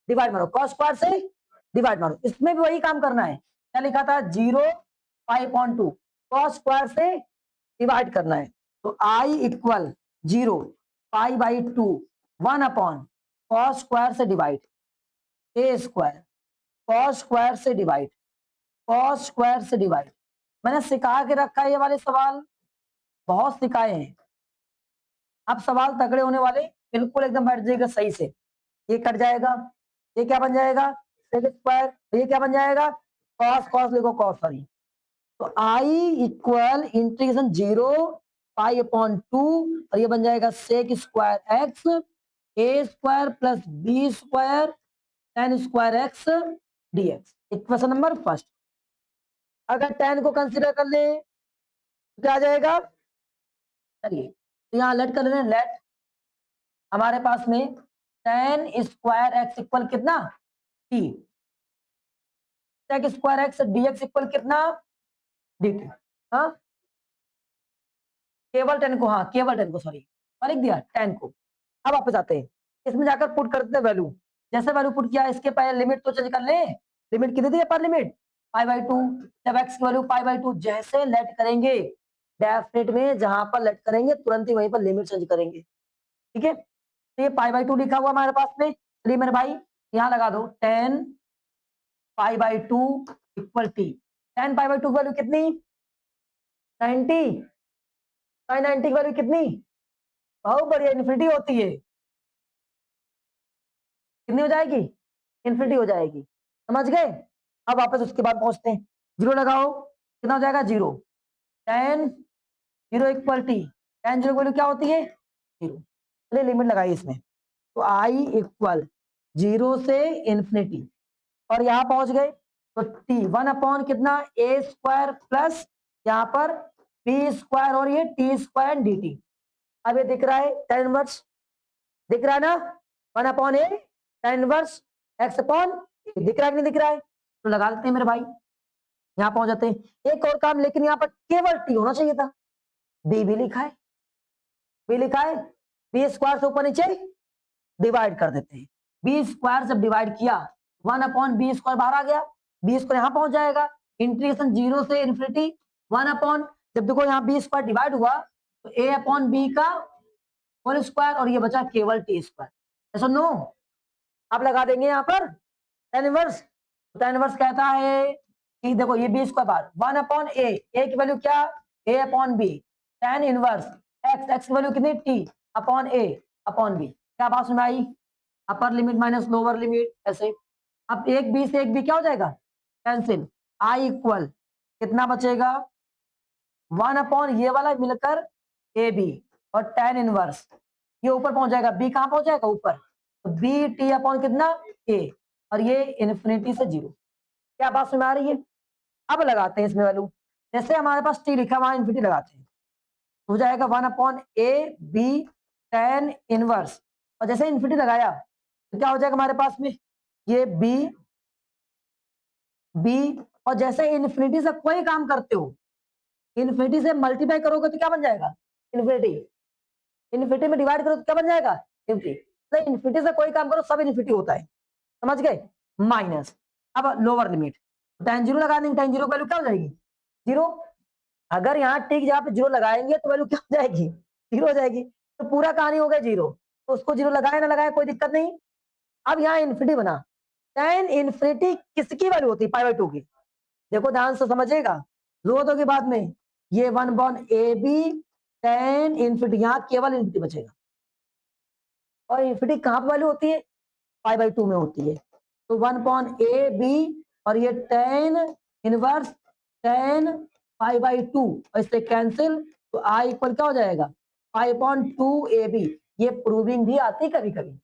डिवाइड मारो, कॉस स्क्वायर से डिवाइड मारो, इसमें भी वही काम करना है, क्या लिखा था 0 पाई अपॉन 2 कॉस स्क्वायर से डिवाइड करना है, तो I equal 0 pi by 2 1 upon cos square से divide A square cos square से डिवाइड कॉस स्क्वायर से डिवाइड। मैंने सिखा के रखा है ये वाले सवाल, बहुत सिखाए हैं, अब सवाल तगड़े होने वाले, बिल्कुल एकदम बैठ जाएगा सही से, ये कट जाएगा, ये क्या बन जाएगा सेक स्क्वायर, ये क्या बन जाएगा कॉस, कॉस लिखो कॉस, सॉरी, तो I equal integration 0 pi upon 2 और ये बन जाएगा sec square X A square plus B square tan square X dx, equation number first. अगर tan को कंसीडर कर ले तो क्या आ जाएगा, चलिए तो यहाँ लेट कर लेना, लेट हमारे पास में tan स्क्वायर एक्स इक्वल कितना t, sec square X dx equal कितना dt, हाँ केवल 10 को, हाँ केवल 10 को, सॉरी और लिख दिया 10 को। अब वापस आते हैं, इसमें जाकर पुट करते हैं वैल्यू, जैसे वैल्यू पुट किया इसके पहले लिमिट तो चेंज कर ले, लिमिट कितनी थी अपर लिमिट π/2, जब x की वैल्यू π/2 जैसे लेट करेंगे डेफिनेट में जहां पर लेट करेंगे तुरंत ही वहीं पर लिमिट चेंज करेंगे, ठीक है। तो ये π/2 लिखा हुआ हमारे पास में, चलिए मेरे भाई यहाँ लगा दो 10 π/2 इक्वल t। 10 π/2 की वैल्यू कितनी, 90। 90 की वैल्यू कितनी, बहुत बढ़िया, इन्फिनिटी होती है। कितनी हो जाएगी, इन्फिनिटी हो जाएगी, समझ गए। अब वापस उसके बाद पहुंचते हैं, जीरो लगाओ, कितना हो जाएगा, zero. 10 zero equal T, 10 zero की वैल्यू क्या होती है, जीरो। चलिए लिमिट लगाइए इसमें, तो आई इक्वल जीरो से इन्फिनिटी, और यहाँ पहुंच गए तो टी 1 अपॉन कितना, ए स्क्वायर प्लस यहाँ पर बी स्क्वायर और ये टी स्क्वायर डी टी। अब ये दिख रहा है tan इनवर्स, दिख रहा है ना, 1 अपॉन ए tan इनवर्स x अपॉन, दिख रहा है कि नहीं दिख रहा है, तो लगा देते हैं मेरे भाई, यहाँ पहुंच जाते हैं। एक और काम, लेकिन यहाँ पर केवल टी होना चाहिए था, बी भी लिखा है, बी लिखा है, बी स्क्वायर से ऊपर नीचे डिवाइड कर देते हैं। बी स्क्वायर जब डिवाइड किया 1/b स्क्वायर बाहर आ गया, बी स्क्वायर यहाँ पहुंच जाएगा, इंटीग्रेशन जीरो से इन्फिनिटी 1 जब देखो यहाँ बी स्क्वायर डिवाइड हुआ तो a/b का होल स्क्वायर और ये बचा केवल टी स्क्वायर, ऐसा नो। आप लगा देंगे यहाँ पर tan इनवर्स, tan इनवर्स कहता है कि देखो ये बी स्क्वायर बार 1/a, ए की वैल्यू क्या, a/b tan इनवर्स x की वैल्यू कितनी, t upon a upon b। क्या बात सुन आई, upper limit minus lower limit ऐसे। अब एक बी से एक बी क्या हो जाएगा, कैंसिल, आई इक्वल कितना बचेगा, 1 अपॉन ये वाला मिलकर ए बी और tan इनवर्स ये ऊपर पहुंच जाएगा, बी कहां पहुंच जाएगा ऊपर, तो बी टी अपॉन कितना, ए, और ये इन्फिनिटी से जीरो। क्या बात समझ आ रही है। अब लगाते हैं इसमें वैल्यू, जैसे हमारे पास टी लिखा वहां इन्फिनिटी लगाते हैं, हो जाएगा 1/a b tan इनवर्स, और जैसे इन्फिनिटी लगाया तो क्या हो जाएगा हमारे पास में, ये बी बी, और जैसे इन्फिनिटी से कोई काम करते हो, इन्फिनिटी से मल्टीप्लाई करोगे तो क्या बन जाएगा, इन्फिनिटी, इन्फिनिटी में डिवाइड करो तो क्या बन जाएगा, इन्फिनिटी। तो इन्फिनिटी से कोई काम करो सब इन्फिनिटी होता है, समझ गए, माइनस। अब लोअर लिमिट, tan जीरो लगा देंगे, tan जीरो की वैल्यू क्या हो जाएगी, जीरो। अगर यहाँ टी की जगह पे जीरो लगाएंगे तो वैल्यू क्या हो जाएगी, जीरो हो जाएगी, तो पूरा कहानी हो गया जीरो, तो उसको जीरो लगाए ना लगाए कोई दिक्कत नहीं। अब यहाँ इन्फिनिटी बना, tan इन्फिनिटी किसकी वैल्यू होती है, π/2 की, देखो ध्यान से समझिएगा, जरूरत होगी बाद में, ये 1/ab tan इन्फिनिटी, यहाँ केवल इन्फिनिटी बचेगा, और इन्फिनिटी कहाँ पर वैल्यू होती है, π/2 में होती है, तो 1/ab और ये tan इनवर्स tan π/2 और इससे कैंसिल, तो आई इक्वल क्या हो जाएगा, π/2ab। ये प्रूविंग भी आती कभी कभी,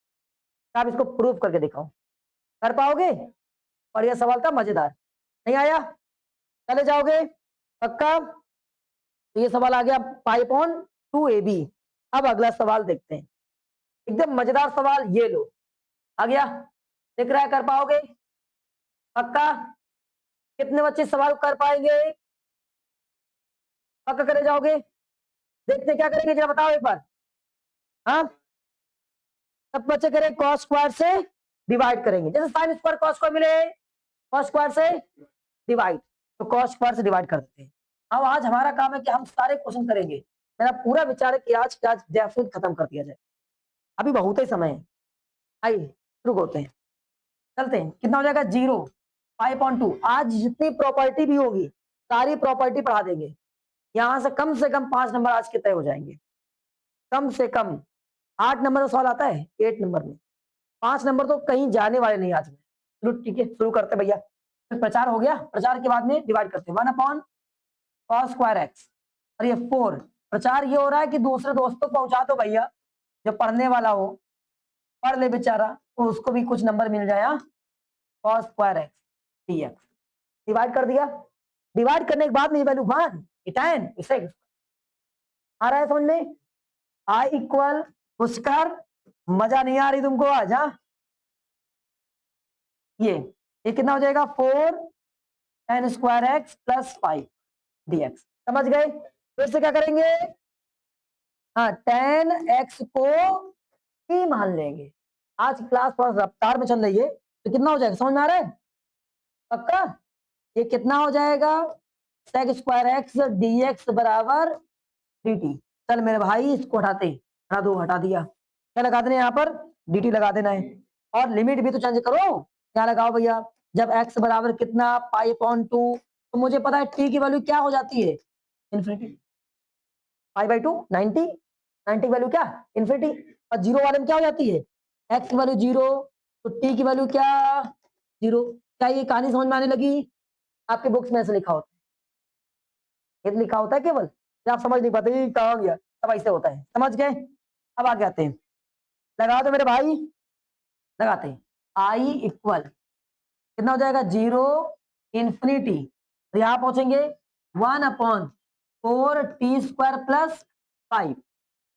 आप इसको प्रूव करके दिखाओ, कर पाओगे, और ये सवाल था मजेदार, नहीं आया, चले जाओगे पक्का। तो ये सवाल आ गया π/2ab। अब अगला सवाल देखते हैं, एकदम मजेदार सवाल, ये लो आ गया, दिख रहा है, कर पाओगे पक्का, कितने बच्चे सवाल कर पाएंगे, पक्का करे जाओगे, देखते क्या करेंगे जरा बताओ एक बार, हाँ सब बच्चे करें, कॉस स्क्वायर से डिवाइड करेंगे, जैसे साइन स्क्वायर कॉस स्क्वायर मिले, कॉस स्क्वायर से डिवाइड, तो कॉस स्क्वायर से डिवाइड कर देते हैं। अब आज हमारा काम है कि हम सारे क्वेश्चन करेंगे, मेरा पूरा विचार है कि आज के आज डेफिनेट खत्म कर दिया जाए, अभी बहुत ही समय है, आइए शुरू होते हैं, चलते हैं, कितना हो जाएगा, जीरो 5/2। आज जितनी प्रॉपर्टी भी होगी सारी प्रॉपर्टी पढ़ा देंगे, यहां से कम 5 नंबर आज के तय हो जाएंगे, कम से कम 8 नंबर का सवाल आता है 8 नंबर में, 5 नंबर तो कहीं जाने वाले नहीं आज में। चलो ठीक है शुरू करते भैया, तो प्रचार हो गया, प्रचार के बाद में डिवाइड करते हैं, 1/cos²x, और ये 4, प्रचार ये हो रहा है कि दूसरे दोस्तों को पहुंचा दो भैया, जो पढ़ने वाला हो पढ़ ले बेचारा, तो उसको भी कुछ नंबर मिल जाए, cos² dx, डिवाइड कर दिया, डिवाइड करने के बाद में वैल्यू 1 tan इसे आ रहा है समझ में, आई इक्वल पुष्कर, मजा नहीं आ रही तुमको आज, हाँ ये कितना हो जाएगा, 4 tan² प्लस 5 dx, समझ गए। फिर से क्या करेंगे, हाँ tan x को t मान लेंगे, आज क्लास थोड़ा रफ्तार में चल रही है, तो कितना हो जाएगा समझ में आ रहा है पक्का, ये कितना हो जाएगा, sec square x d x बराबर डी टी। चल मेरे भाई इसको हटाते, हटा दो, हटा दिया। क्या लगा देना यहाँ पर, डी टी लगा देना है। और लिमिट भी तो चेंज करो, क्या लगाओ भैया, जब एक्स बराबर कितना पाई अपॉन 2, तो मुझे पता है टी की वैल्यू क्या हो जाती है, इन्फिनिटी। पाई बाई 2 90, 90 की वैल्यू क्या, इन्फिनिटी। और जीरो वाले में क्या हो जाती है, एक्स की वैल्यू जीरो, तो टी की वैल्यू क्या, जीरो। क्या ये कहानी समझ में आने लगी, आपके बुक्स में ऐसे लिखा होता है, ये लिखा होता है केवल, ये आप समझ नहीं पाते ये कहाँ गया, सब ऐसे होता है, समझ गए। अब आगे आते हैं, लगा दो मेरे भाई, लगाते हैं। आई इक्वल कितना हो जाएगा, जीरो इन्फिनिटी, तो यहां पहुंचेंगे 1/4 t² प्लस 5,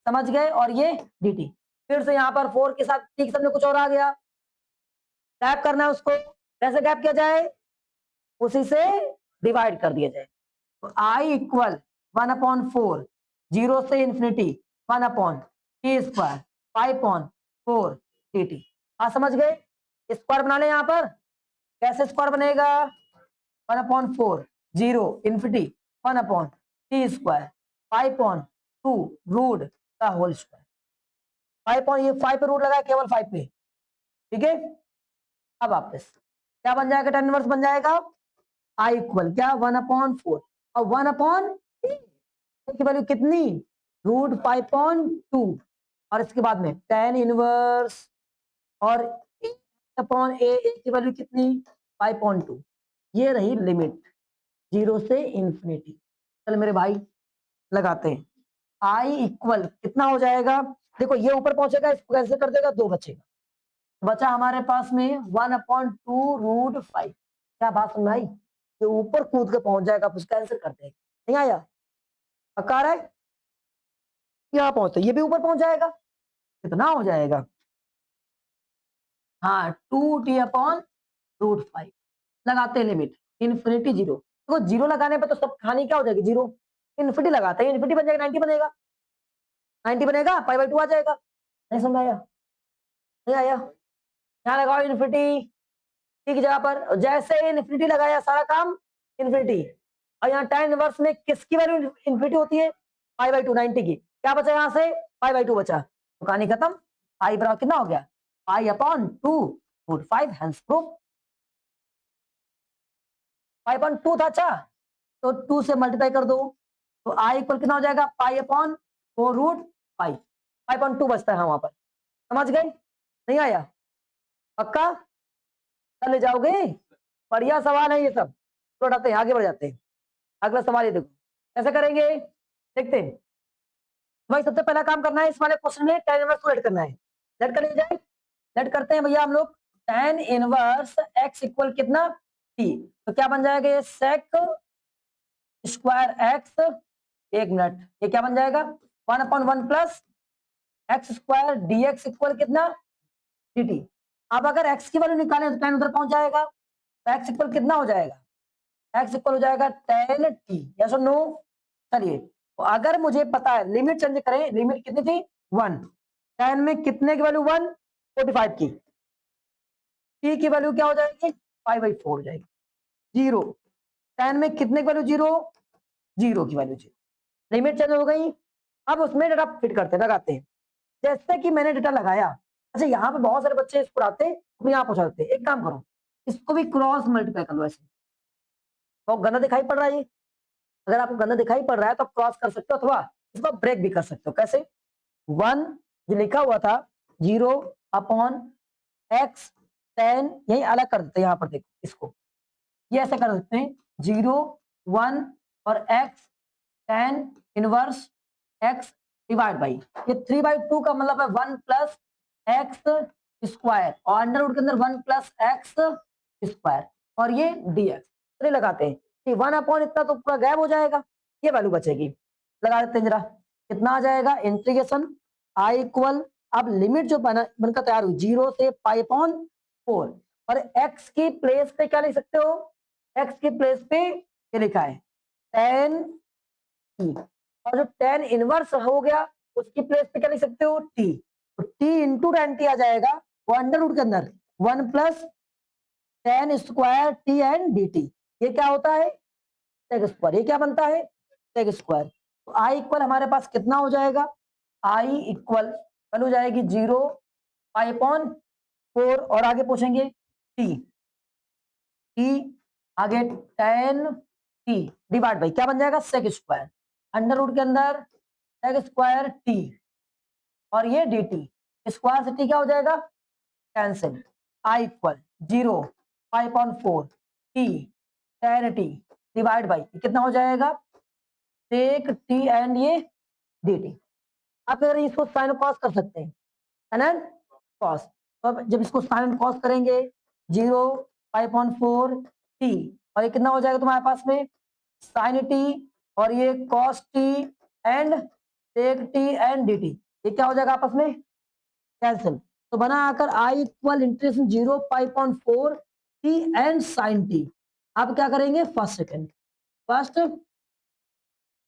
समझ गए। और ये dt, फिर से यहाँ पर 4 के साथ t के साथ में कुछ और आ गया, गैप करना है उसको, कैसे गैप किया जाए, उसी से डिवाइड कर दिया जाए। तो i इक्वल 1/4, जीरो से इन्फिनिटी 1/t², 5/4 dt। हाँ समझ गए, स्क्वायर बना ले यहाँ पर, कैसे स्क्वायर बनेगा, 1/4 जीरो इन्फिनिटी 1/t², 5/2 रूट का होल स्क्वायर, 5 ये 5 पे रूट लगा केवल 5 पे, ठीक है। अब वापस क्या बन जाएगा, tan इनवर्स बन जाएगा, आई इक्वल क्या 1/4 और 1/, की वैल्यू कितनी, √5/2, और इसके बाद में tan इनवर्स और अपॉन ए की वैल्यू कितनी 5/2, ये रही लिमिट जीरो से इन्फिनिटी। चल मेरे भाई लगाते हैं, आई इक्वल कितना हो जाएगा, देखो ये ऊपर पहुंचेगा, इसको कैसे कर देगा, 2 बचेगा, बचा हमारे पास में 1/2 √5। क्या बात सुन आई, ये ऊपर कूद के पहुंच जाएगा, कुछ कैंसिल कर देगा, नहीं आया, पक्का रहा है, यहाँ पहुंचते ये भी ऊपर पहुंच जाएगा, कितना हो जाएगा, हाँ 2t/√5। लगाते हैं लिमिट इन्फिनिटी जीरो, देखो जीरो लगाने पे तो सब कहानी क्या हो जाएगी, जीरो, इन्फिनिटी लगाते हैं, इन्फिनिटी बन जाएगा 90 बनेगा, 90 बनेगा, π/2 आ जाएगा, नहीं समझ आया, नहीं आया, यहाँ लगाओ इन्फिनिटी टी की जगह पर, जैसे इन्फिनिटी लगाया सारा काम इन्फिनिटी, और यहाँ tan इनवर्स में किसकी वैल्यू इन्फिनिटी होती है, π/2 90 की, क्या बचा यहाँ से π/2 बचा, तो कहानी खत्म, आई बराबर कितना हो गया, π/2 √5, हेंस प्रूफ 5/2 था, अच्छा तो 2 से मल्टीप्लाई कर दो, तो आई इक्वल कितना हो जाएगा, π/4 √5, 5/2 बचता है वहां पर, समझ गए, नहीं आया, पक्का, कर ले जाओगे, बढ़िया सवाल है ये सब, तो उठाते हैं, आगे बढ़ जाते हैं, अगला सवाल ये देखो, कैसे करेंगे देखते हैं। भाई सबसे पहला काम करना है, इस वाले क्वेश्चन में tan इनवर्स को लेट करना है, लेट कर लिया जाए, लेट करते हैं भैया हम लोग, tan इनवर्स x इक्वल कितना t, तो क्या बन जाएगा, ये sec स्क्वायर x, एक मिनट, ये क्या बन जाएगा 1/1 प्लस x² dx इक्वल कितना dt। अब अगर x की वैल्यू निकालें तो tan उधर पहुंच जाएगा, तो x इक्वल कितना हो जाएगा, x इक्वल हो जाएगा tan t, यस और नो। चलिए तो अगर मुझे पता है, लिमिट चेंज करें, लिमिट कितनी थी 1, tan में कितने की वैल्यू 1 45 की, t की वैल्यू क्या हो जाएगी π/4 हो जाएगी, जीरो, tan में कितने की वैल्यू जीरो, जीरो की वैल्यू जीरो, लिमिट चेंज हो गई। अब उसमें डेटा फिट करते लगाते हैं, जैसे कि मैंने डेटा लगाया, अच्छा यहाँ पे बहुत सारे बच्चे इसको उड़ाते हैं, यहाँ पहुंचा देते हैं, एक काम करो इसको भी क्रॉस मल्टीप्लाई कर लो, ऐसे तो गंदा दिखाई पड़ रहा है ये, अगर आपको गंदा दिखाई पड़ रहा है तो आप क्रॉस कर सकते हो, अथवा इसको ब्रेक भी कर सकते हो, कैसे 1 जो लिखा हुआ था 0/x tan, यही अलग कर देते हैं, यहाँ पर देखो इसको, ये ऐसे कर सकते हैं 0 1 और x tan inverse x divide by, ये 3/2 का मतलब है 1 प्लस x² और अंडर रूट के अंदर 1 प्लस x², और ये dx, चलिए लगाते हैं कि 1 इतना तो पूरा गायब हो जाएगा, ये वैल्यू बचेगी, लगा देते हैं जरा, कितना आ जाएगा इंटीग्रेशन आई इक्वल, अब लिमिट जो बनकर तैयार हुई 0 से π/4, और x की प्लेस पे क्या लिख सकते हो, x की प्लेस पे ये लिखा है tan t, और जो tan इनवर्स हो गया उसकी प्लेस पे क्या लिख सकते हो t, तो t इंटू tan t आ जाएगा, वो अंडर रूट के अंदर 1 plus tan² t and dt, ये क्या होता है सेक स्क्वायर, ये क्या बनता है सेक स्क्वायर। तो आई इक्वल हमारे पास कितना हो जाएगा, आई इक्वल हो जाएगी 0 पाई अपॉन 4 और आगे पूछेंगे टी, टी आगे 10 टी डिवाइड बाई क्या बन जाएगा सेक स्क्वायर, अंडर रूट के अंदर सेक स्क्वायर टी और ये डी टी, स्क्वायर से टी क्या हो जाएगा cancel, I equal 0 pi upon 4 T 10 T divide by कितना हो जाएगा सेक टी एंड ये डी टी। आप अगर इसको साइन कॉस कर सकते हैं है ना कॉस, तो अब जब इसको साइन कॉस करेंगे 0 पाई अपॉन 4 टी और ये कितना हो जाएगा तुम्हारे पास में साइन टी और ये cos t and sec t and d t, ये क्या हो जाएगा आपस में कैंसिल। तो बना आकर I equal integration 0 pi upon 4 T and sine T. अब क्या करेंगे फर्स्ट सेकंड, फर्स्ट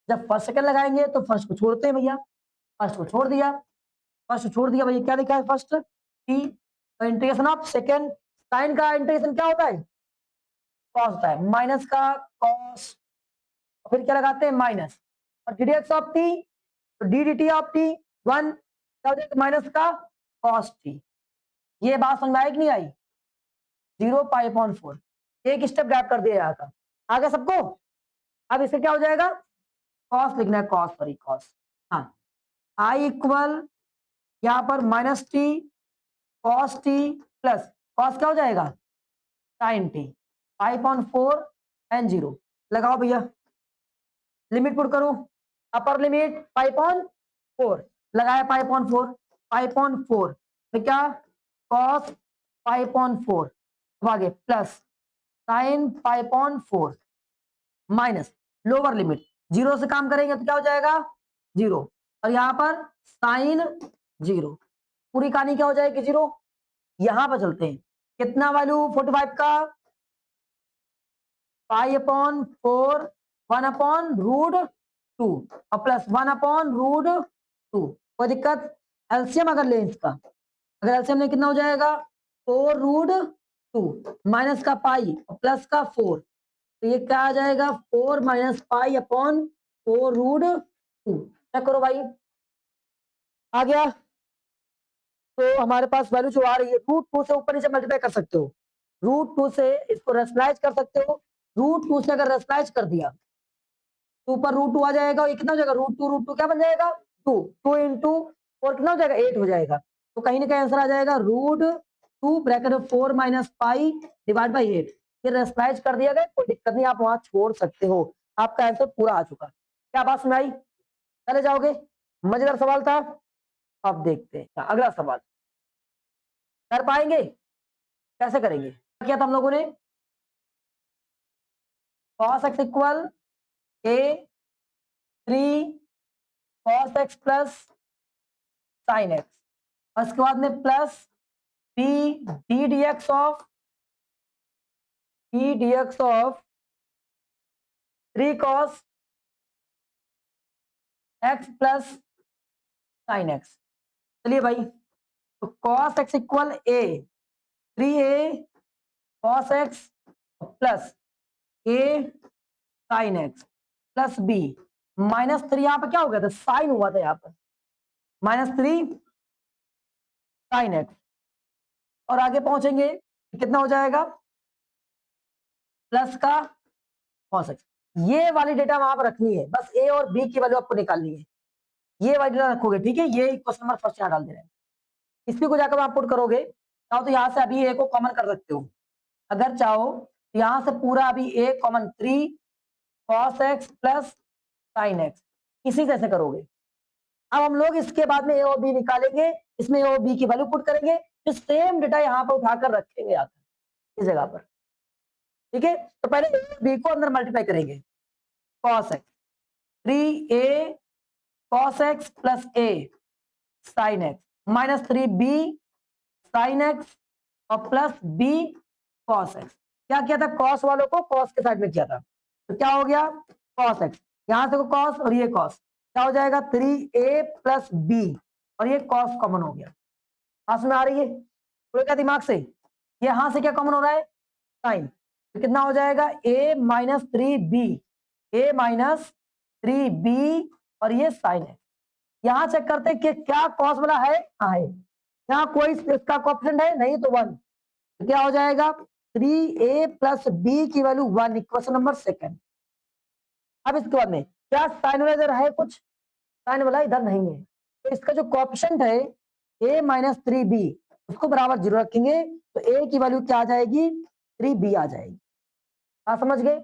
जब फर्स्ट सेकंड लगाएंगे तो फर्स्ट को छोड़ते हैं भैया, फर्स्ट को छोड़ दिया, फर्स्ट छोड़ दिया भैया क्या लिखा है फर्स्ट टी, तो इंटीग्रेशन ऑफ सेकंड साइन का इंटीग्रेशन क्या होता है कॉस होता है, माइनस का कॉस फिर क्या लगाते हैं माइनस और डी एक्स ऑफ टी, तो D D T of T 1 क्या हो जाएगा माइनस का कॉस टी। ये बात समझ में आई कि नहीं आई, 0 पाई अपॉन 4 एक स्टेप गैप कर दिया जाता था, आ गया सबको। अब इससे क्या हो जाएगा कॉस लिखना है कॉस, सॉरी कॉस, हाँ आई इक्वल यहाँ पर minus t cos t plus cos क्या हो जाएगा sine t pi upon 4 and 0 लगाओ भैया, लिमिट पुट करो, अपर लिमिट पाई अपॉन 4 लगाया पाई अपॉन 4, पाई अपॉन 4 तो क्या कॉस पाई अपॉन 4 अब आगे plus sine pi upon 4 minus lower limit 0 से काम करेंगे तो क्या हो जाएगा 0 और यहाँ पर साइन 0, पूरी कहानी क्या हो जाएगी 0। यहां पर चलते हैं कितना वैल्यू 45 का पाई अपॉन 4 1 अपॉन रूट 2 और प्लस 1 अपॉन रूट 2, कोई दिक्कत। एलसीएम अगर ले इसका, अगर एलसीएम में कितना हो जाएगा 4 रूट 2 माइनस का पाई और प्लस का 4, तो ये क्या आ जाएगा 4 minus pi upon 4 root 2। Check करो भाई आ गया, तो हमारे पास वैल्यू जो आ रही है रूट 2 से ऊपर नीचे मल्टीप्लाई कर सकते हो, रूट 2 से इसको रेशनलाइज कर सकते हो, रूट 2 से अगर रेशनलाइज कर दिया तो ऊपर रूट 2 आ जाएगा और ये कितना हो जाएगा रूट टू क्या बन जाएगा 2, 2 इंटू 4 कितना हो जाएगा 8 हो जाएगा, तो कहीं ना कहीं आंसर आ जाएगा root 2 bracket 4 minus pi divide by 8। ये रेशनलाइज कर दिया गया, कोई दिक्कत नहीं, आप वहां छोड़ सकते हो, आपका आंसर पूरा आ चुका। क्या बात समझ आई, चले जाओगे, मजेदार सवाल था। अब देखते हैं अगला सवाल, कर पाएंगे कैसे करेंगे, क्या किया था हम लोगों ने cos x इक्वल a 3 cos x plus sine x और इसके बाद में plus b d dx of 3 cos x plus sine x। चलिए भाई, तो cos x इक्वल a 3a cos x plus a sine x plus b minus 3 यहाँ पर क्या हो गया था साइन हुआ था यहाँ पर माइनस 3 साइन x और आगे पहुंचेंगे कितना हो जाएगा प्लस का cos x। ये वाली डेटा वहां पर रखनी है, बस a और b की वैल्यू आपको निकालनी है, ये वाली डेटा रखोगे ठीक है, ये क्वेश्चन नंबर फर्स्ट यहाँ डाल दे रहे हैं, इसी को जाकर आप पुट करोगे चाहो तो यहाँ से अभी a को कॉमन कर सकते हो, अगर चाहो तो यहाँ से पूरा अभी a common 3 cos x plus sine x, इसी जैसे करोगे। अब हम लोग इसके बाद में a और b निकालेंगे, इसमें a और b की वैल्यू पुट करेंगे, तो सेम डेटा यहाँ पर उठाकर रखेंगे आकर इस जगह पर, ठीक है। तो पहले a और b को अंदर मल्टीप्लाई करेंगे, cos x 3a cos x plus a sine x minus 3b sine x और प्लस b cos x। क्या किया था कॉस वालों को कॉस के साइड में किया था, तो क्या हो गया cos x, यहां से कॉस और ये कॉस क्या हो जाएगा 3a प्लस b और ये कॉस कॉमन हो गया, पास में आ रही है पूरे का दिमाग से, ये यहां से क्या कॉमन हो रहा है साइन, तो कितना हो जाएगा a minus 3b, a minus 3b और ये साइन है। यहां चेक करते हैं कि क्या कॉस वाला है, हाँ है। यहाँ कोई इसका कोएफिशिएंट है नहीं, तो 1। तो क्या हो जाएगा 3a प्लस b की वैल्यू 1, इक्वेशन नंबर सेकंड। अब इसके बाद में क्या साइन वाला इधर है, कुछ साइन वाला इधर नहीं है, तो इसका जो कोएफिशिएंट है a माइनस 3b उसको बराबर 0 रखेंगे, तो a की वैल्यू क्या आ जाएगी 3b आ जाएगी। आप समझ गए,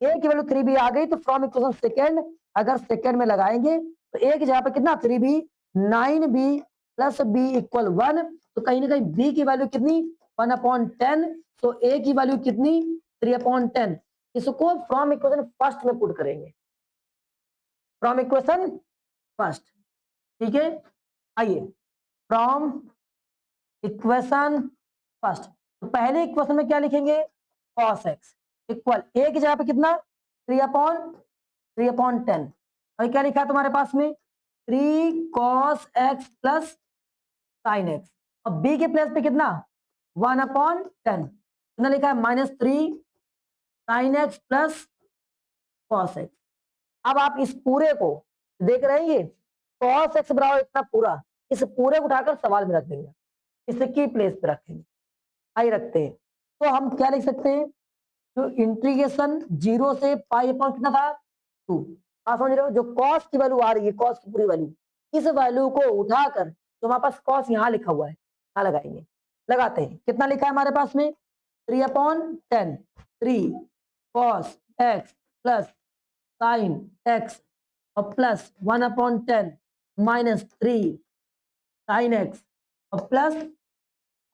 a की वैल्यू 3b आ गई, तो फ्रॉम इक्वेशन सेकंड अगर सेकंड में लगाएंगे तो a की जगह पे कितना 3b, 9b plus b equal 1, तो कहीं ना कहीं b की वैल्यू कितनी 1/10, तो a की वैल्यू कितनी 3/10। इसको फ्रॉम इक्वेशन फर्स्ट में पुट करेंगे, फ्रॉम इक्वेशन फर्स्ट, ठीक है। आइए फ्रॉम इक्वेशन फर्स्ट, तो पहले इक्वेशन में क्या लिखेंगे cos x इक्वल a की जगह पे कितना 3/10, और क्या लिखा है तुम्हारे पास में 3 cos x plus sin x, और b के प्लेस पे कितना 1/10, कितना लिखा है -3 sin x plus cos x। अब आप इस पूरे को देख रहे हैं, ये cos x बराबर इतना पूरा, इस पूरे को उठाकर सवाल में रख देंगे, इसकी प्लेस पे रखेंगे, आई रखते हैं। तो हम क्या लिख सकते हैं, जो इंटीग्रेशन 0 से पाई अपॉन कितना था 2, आप समझ रहे हो, जो cos की वैल्यू आ रही है, cos की पूरी वैल्यू, इस वैल्यू को उठाकर, तो हमारे पास cos यहाँ लिखा हुआ है, यहाँ लगाएंगे, लगाते हैं। कितना लिखा है हमारे पास में 3/10, 3 cos x plus sin x और प्लस 1/10 माइनस 3 sin x और plus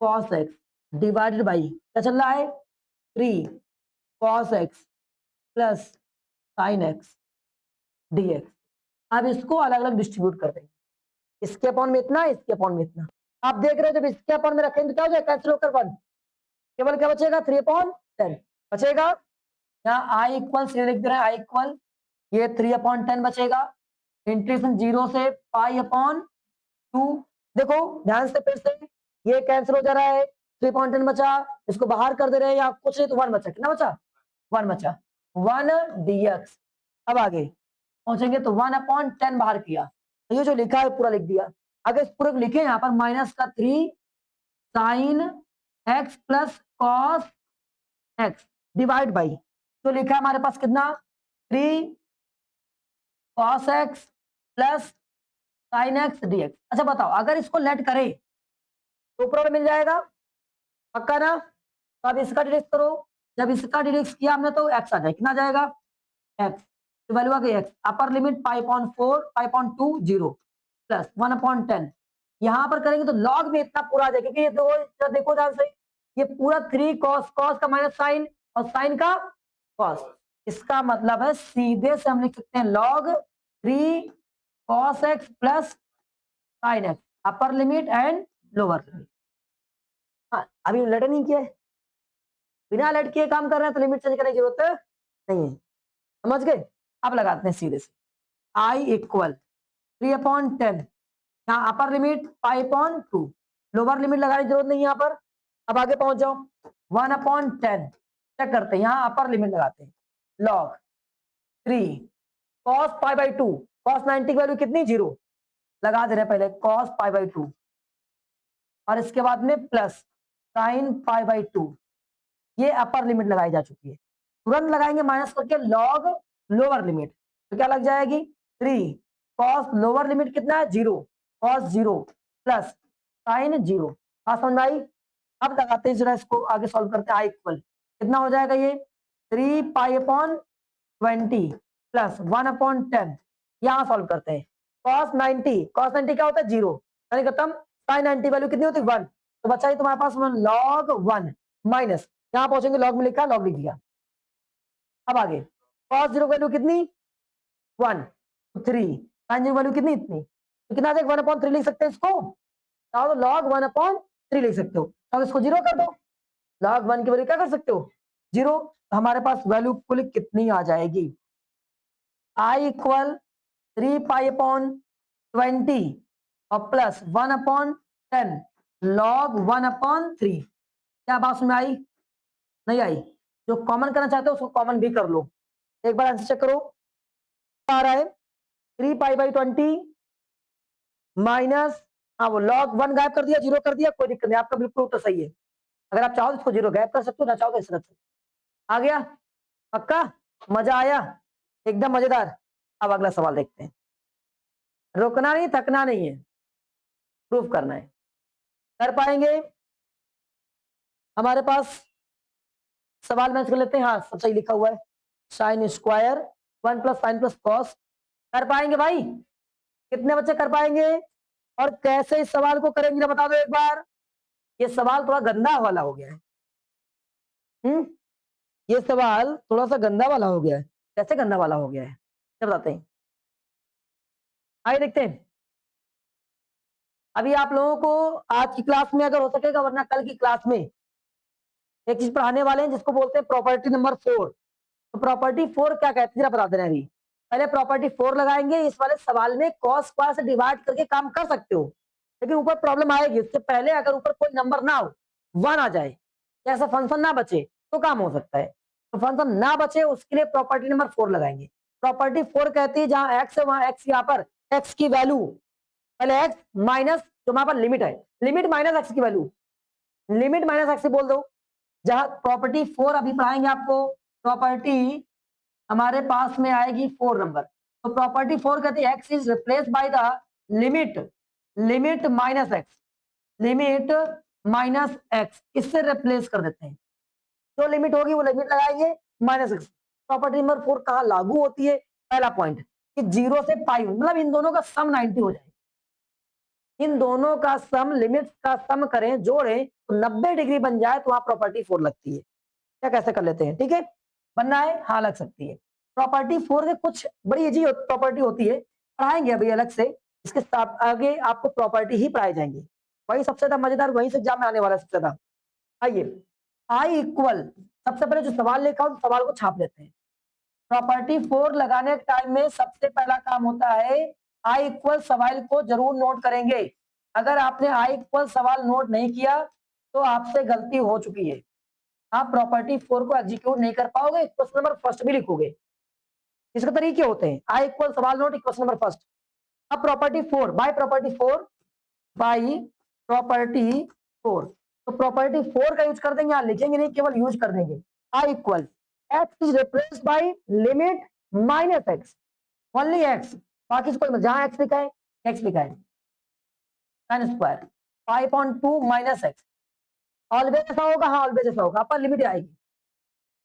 cos x divided by क्या चल रहा है 3 cos x plus sin x dx। अब इसको अलग अलग डिस्ट्रीब्यूट कर देंगे, इसके अपॉन में इतना, इसके अपॉन में इतना। आप देख रहे हो जब इसके अपॉन में रखेंगे तो क्या हो जाएगा, कैंसिल होकर 1, केवल क्या बचेगा 3/10 बचेगा। यहाँ i इक्वल से लिख दे रहे हैं, i इक्वल ये 3/10 बचेगा, इंटीग्रेशन 0 से पाई अपॉन 2। देखो ध्यान से फिर से, ये कैंसिल हो जा रहा है, 3/10 बचा, इसको बाहर कर दे रहे हैं, या कुछ नहीं तो 1 बचा, कितना बचा 1 बचा, 1 dx। अब आगे पहुंचेंगे तो 1/10 बाहर किया, तो ये जो लिखा है पूरा लिख दिया। अगर इस पूरे को लिखे यहाँ पर माइनस का 3 sine x plus cos x divide by, तो लिखा है हमारे पास कितना 3 cos x plus sine x dx। अच्छा बताओ अगर इसको लेट करें तो ऊपर मिल जाएगा, पक्का ना। तो अब इसका डिडक्ट करो, जब इसका डिडक्ट किया हमने तो x आ जाएगा, कितना जाएगा x, तो वैल्यू आ गई x, अपर लिमिट पाई/4 पाई/2 0 प्लस 1/10। यहां पर करेंगे तो लॉग में इतना पूरा आ जाएगा, क्योंकि ये देखो ध्यान से, ये पूरा 3 cos का माइनस साइन और साइन का cos, इसका मतलब है सीधे से हम लिख सकते हैं log 3 cos x plus sine x, upper limit and lower limit. हाँ अभी लेट नहीं किया है, बिना लेट किए काम कर रहे हैं तो लिमिट चेंज करने की जरूरत नहीं है, समझ गए। अब लगाते हैं सीधे से i इक्वल 3/10, यहाँ अपर लिमिट पाई/2, लोअर लिमिट लगाने की जरूरत नहीं है यहाँ पर। अब आगे पहुंच जाओ 1/10, चेक करते हैं, यहाँ अपर लिमिट लगाते हैं, लॉग 3 cos पाई/2, cos 90 की वैल्यू कितनी 0 लगा दे रहे हैं पहले cos पाई/2, और इसके बाद में प्लस sin पाई/2, ये अपर लिमिट लगाई जा चुकी है। तुरंत लगाएंगे माइनस करके लॉग लोअर लिमिट, तो क्या लग जाएगी 3 cos लोअर लिमिट कितना है 0 cos 0 प्लस sin 0। हाँ समझ में आई। अब लगाते हैं जरा इसको आगे सॉल्व करते हैं, i इक्वल कितना हो जाएगा ये 3 पाई/20 प्लस 1/10, यहाँ सॉल्व करते हैं cos 90 क्या होता है 0, यानी खत्म। sin 90 वैल्यू कितनी होती है 1, तो बच्चा ये तुम्हारे पास log 1 माइनस, यहाँ पहुंचेंगे लॉग में लिखा, लॉग लिख दिया। अब आगे cos 0 वैल्यू कितनी 1 3, sin 0 वैल्यू कितनी इतनी, तो कितना आ जाएगा 1/3 लिख सकते हैं इसको, तो log 1/3 लिख सकते हो। अब इसको 0 कर दो, log 1 की वैल्यू क्या कर सकते हो 0, तो हमारे पास वैल्यू कुल कितनी आ जाएगी i इक्वल 3 पाई/20 और प्लस 1/10 log 1/3। क्या बात समझ में आई, नहीं आई, जो कॉमन करना चाहते हो उसको कॉमन भी कर लो। एक बार आंसर चेक करो, आ रहा है 3 पाई/20 माइनस, हाँ वो log 1 गायब कर दिया, जीरो कर दिया, कोई दिक्कत नहीं, आपका बिल्कुल उत्तर सही है। अगर आप चाहो तो इसको जीरो गायब कर सकते हो, ना चाहो तो इस रख सकते हो। आ गया पक्का, मजा आया, एकदम मजेदार। अब अगला सवाल देखते हैं, रुकना नहीं, थकना नहीं है, प्रूफ करना है। कर पाएंगे? हमारे पास सवाल मैच कर लेते हैं, हाँ सब सही लिखा हुआ है, साइन स्क्वायर 1 + sin + cos। कर पाएंगे भाई? कितने बच्चे कर पाएंगे? और कैसे इस सवाल को करेंगे बता दो एक बार। ये सवाल थोड़ा गंदा वाला हो गया है। ये सवाल थोड़ा सा गंदा वाला हो गया है। कैसे गंदा वाला हो गया है, क्या बताते हैं, आइए देखते हैं। अभी आप लोगों को आज की क्लास में अगर हो सकेगा, वरना कल की क्लास में एक चीज पढ़ाने वाले हैं जिसको बोलते हैं प्रॉपर्टी नंबर 4। तो प्रॉपर्टी 4 क्या कहती है जरा बता देना। अभी पहले प्रॉपर्टी 4 लगाएंगे। इस वाले सवाल में cos स्क्वायर से डिवाइड करके काम कर सकते हो, लेकिन ऊपर प्रॉब्लम आएगी। उससे पहले अगर ऊपर कोई नंबर ना हो, 1 आ जाए, ऐसा फंक्शन ना बचे, तो काम हो सकता है। तो फंक्शन ना बचे उसके लिए प्रॉपर्टी नंबर 4 लगाएंगे। प्रॉपर्टी 4 कहती है जहां x है वहां x, यहाँ पर x की वैल्यू पहले x माइनस जो वहां पर लिमिट है, लिमिट माइनस x की वैल्यू, लिमिट माइनस x बोल दो। जहां प्रॉपर्टी 4 अभी पढ़ाएंगे आपको, प्रॉपर्टी हमारे पास में आएगी 4 नंबर। तो प्रॉपर्टी 4 कहती है x is replace by the limit, limit minus x, limit minus x, इससे रिप्लेस कर देते हैं। जो लिमिट होगी वो लिमिट लगाएंगे माइनस x। प्रॉपर्टी नंबर 4 कहां लागू होती है? पहला पॉइंट कि 0 से पाई, मतलब इन दोनों का सम 90 हो जाए, इन दोनों का सम, लिमिट्स का सम करें, जोड़ें तो 90 डिग्री बन जाए, तो वहां प्रॉपर्टी 4 लगती है। क्या कैसे कर लेते हैं, ठीक है, बनना है, हाँ लग सकती है। प्रॉपर्टी 4 के कुछ बड़ी इजी प्रॉपर्टी होती है, पढ़ाएंगे अभी अलग से, इसके साथ आगे आपको प्रॉपर्टी ही पढ़ाई जाएंगी। वही सबसे ज्यादा मजेदार, वही से एग्जाम में आने वाला है सबसे ज्यादा। आइए, आई इक्वल, सबसे पहले जो सवाल लिखा हो सवाल को छाप लेते हैं। प्रॉपर्टी 4 लगाने के टाइम में सबसे पहला काम होता है आई इक्वल सवाल को जरूर नोट करेंगे। अगर आपने आई इक्वल सवाल नोट नहीं किया तो आपसे गलती हो चुकी है, आप प्रॉपर्टी 4 को एग्जीक्यूट नहीं कर पाओगे, क्वेश्चन नंबर फर्स्ट भी लिखोगे। इसके तरीके होते हैं, आई इक्वल सवाल नोट क्वेश्चन नंबर फर्स्ट। अब property 4 by property 4 by property 4, तो प्रॉपर्टी 4 का यूज कर देंगे, यहां लिखेंगे नहीं, केवल यूज कर देंगे। I equal X is replaced by limit minus X, only X, बाकी कोई, जहां एक्स लिखा है एक्स लिखा है, sine square 5/2 minus X. Always ऐसा होगा, हाँ ऑलवेज ऐसा होगा, अपर लिमिट आएगी,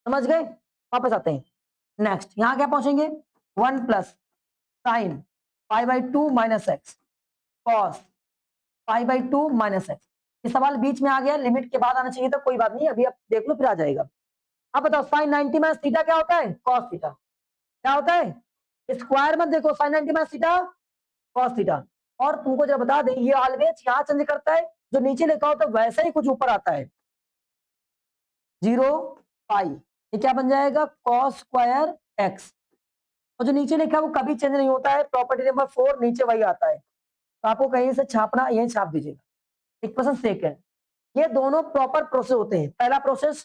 समझ गए। वापस आते हैं, नेक्स्ट यहां क्या पहुंचेंगे, 1 plus sine π/2 minus X cos π/2 minus X. ये सवाल बीच में आ गया, लिमिट के बाद आना चाहिए था, कोई बात नहीं, अभी आप देख लो फिर आ जाएगा। अब बताओ साइन 90 माइनस थीटा क्या होता है, कॉस थीटा। क्या होता है, स्क्वायर मत देखो, sine 90 minus theta cos theta. और तुमको जब बता दें, ये ऑलवेज यहाँ चेंज करता है, जो नीचे लिखा होता है वैसे ही कुछ ऊपर आता है, 0 पाई, ये क्या बन जाएगा, कॉस स्क्वायर एक्स। और जो नीचे लिखा है वो कभी चेंज नहीं होता है, प्रॉपर्टी नंबर 4 नीचे वही आता है, तो आपको कहीं से छापना, यही छाप दीजिएगा। इक्वेशन सेकंड, ये दोनों प्रॉपर प्रोसेस होते हैं। पहला प्रोसेस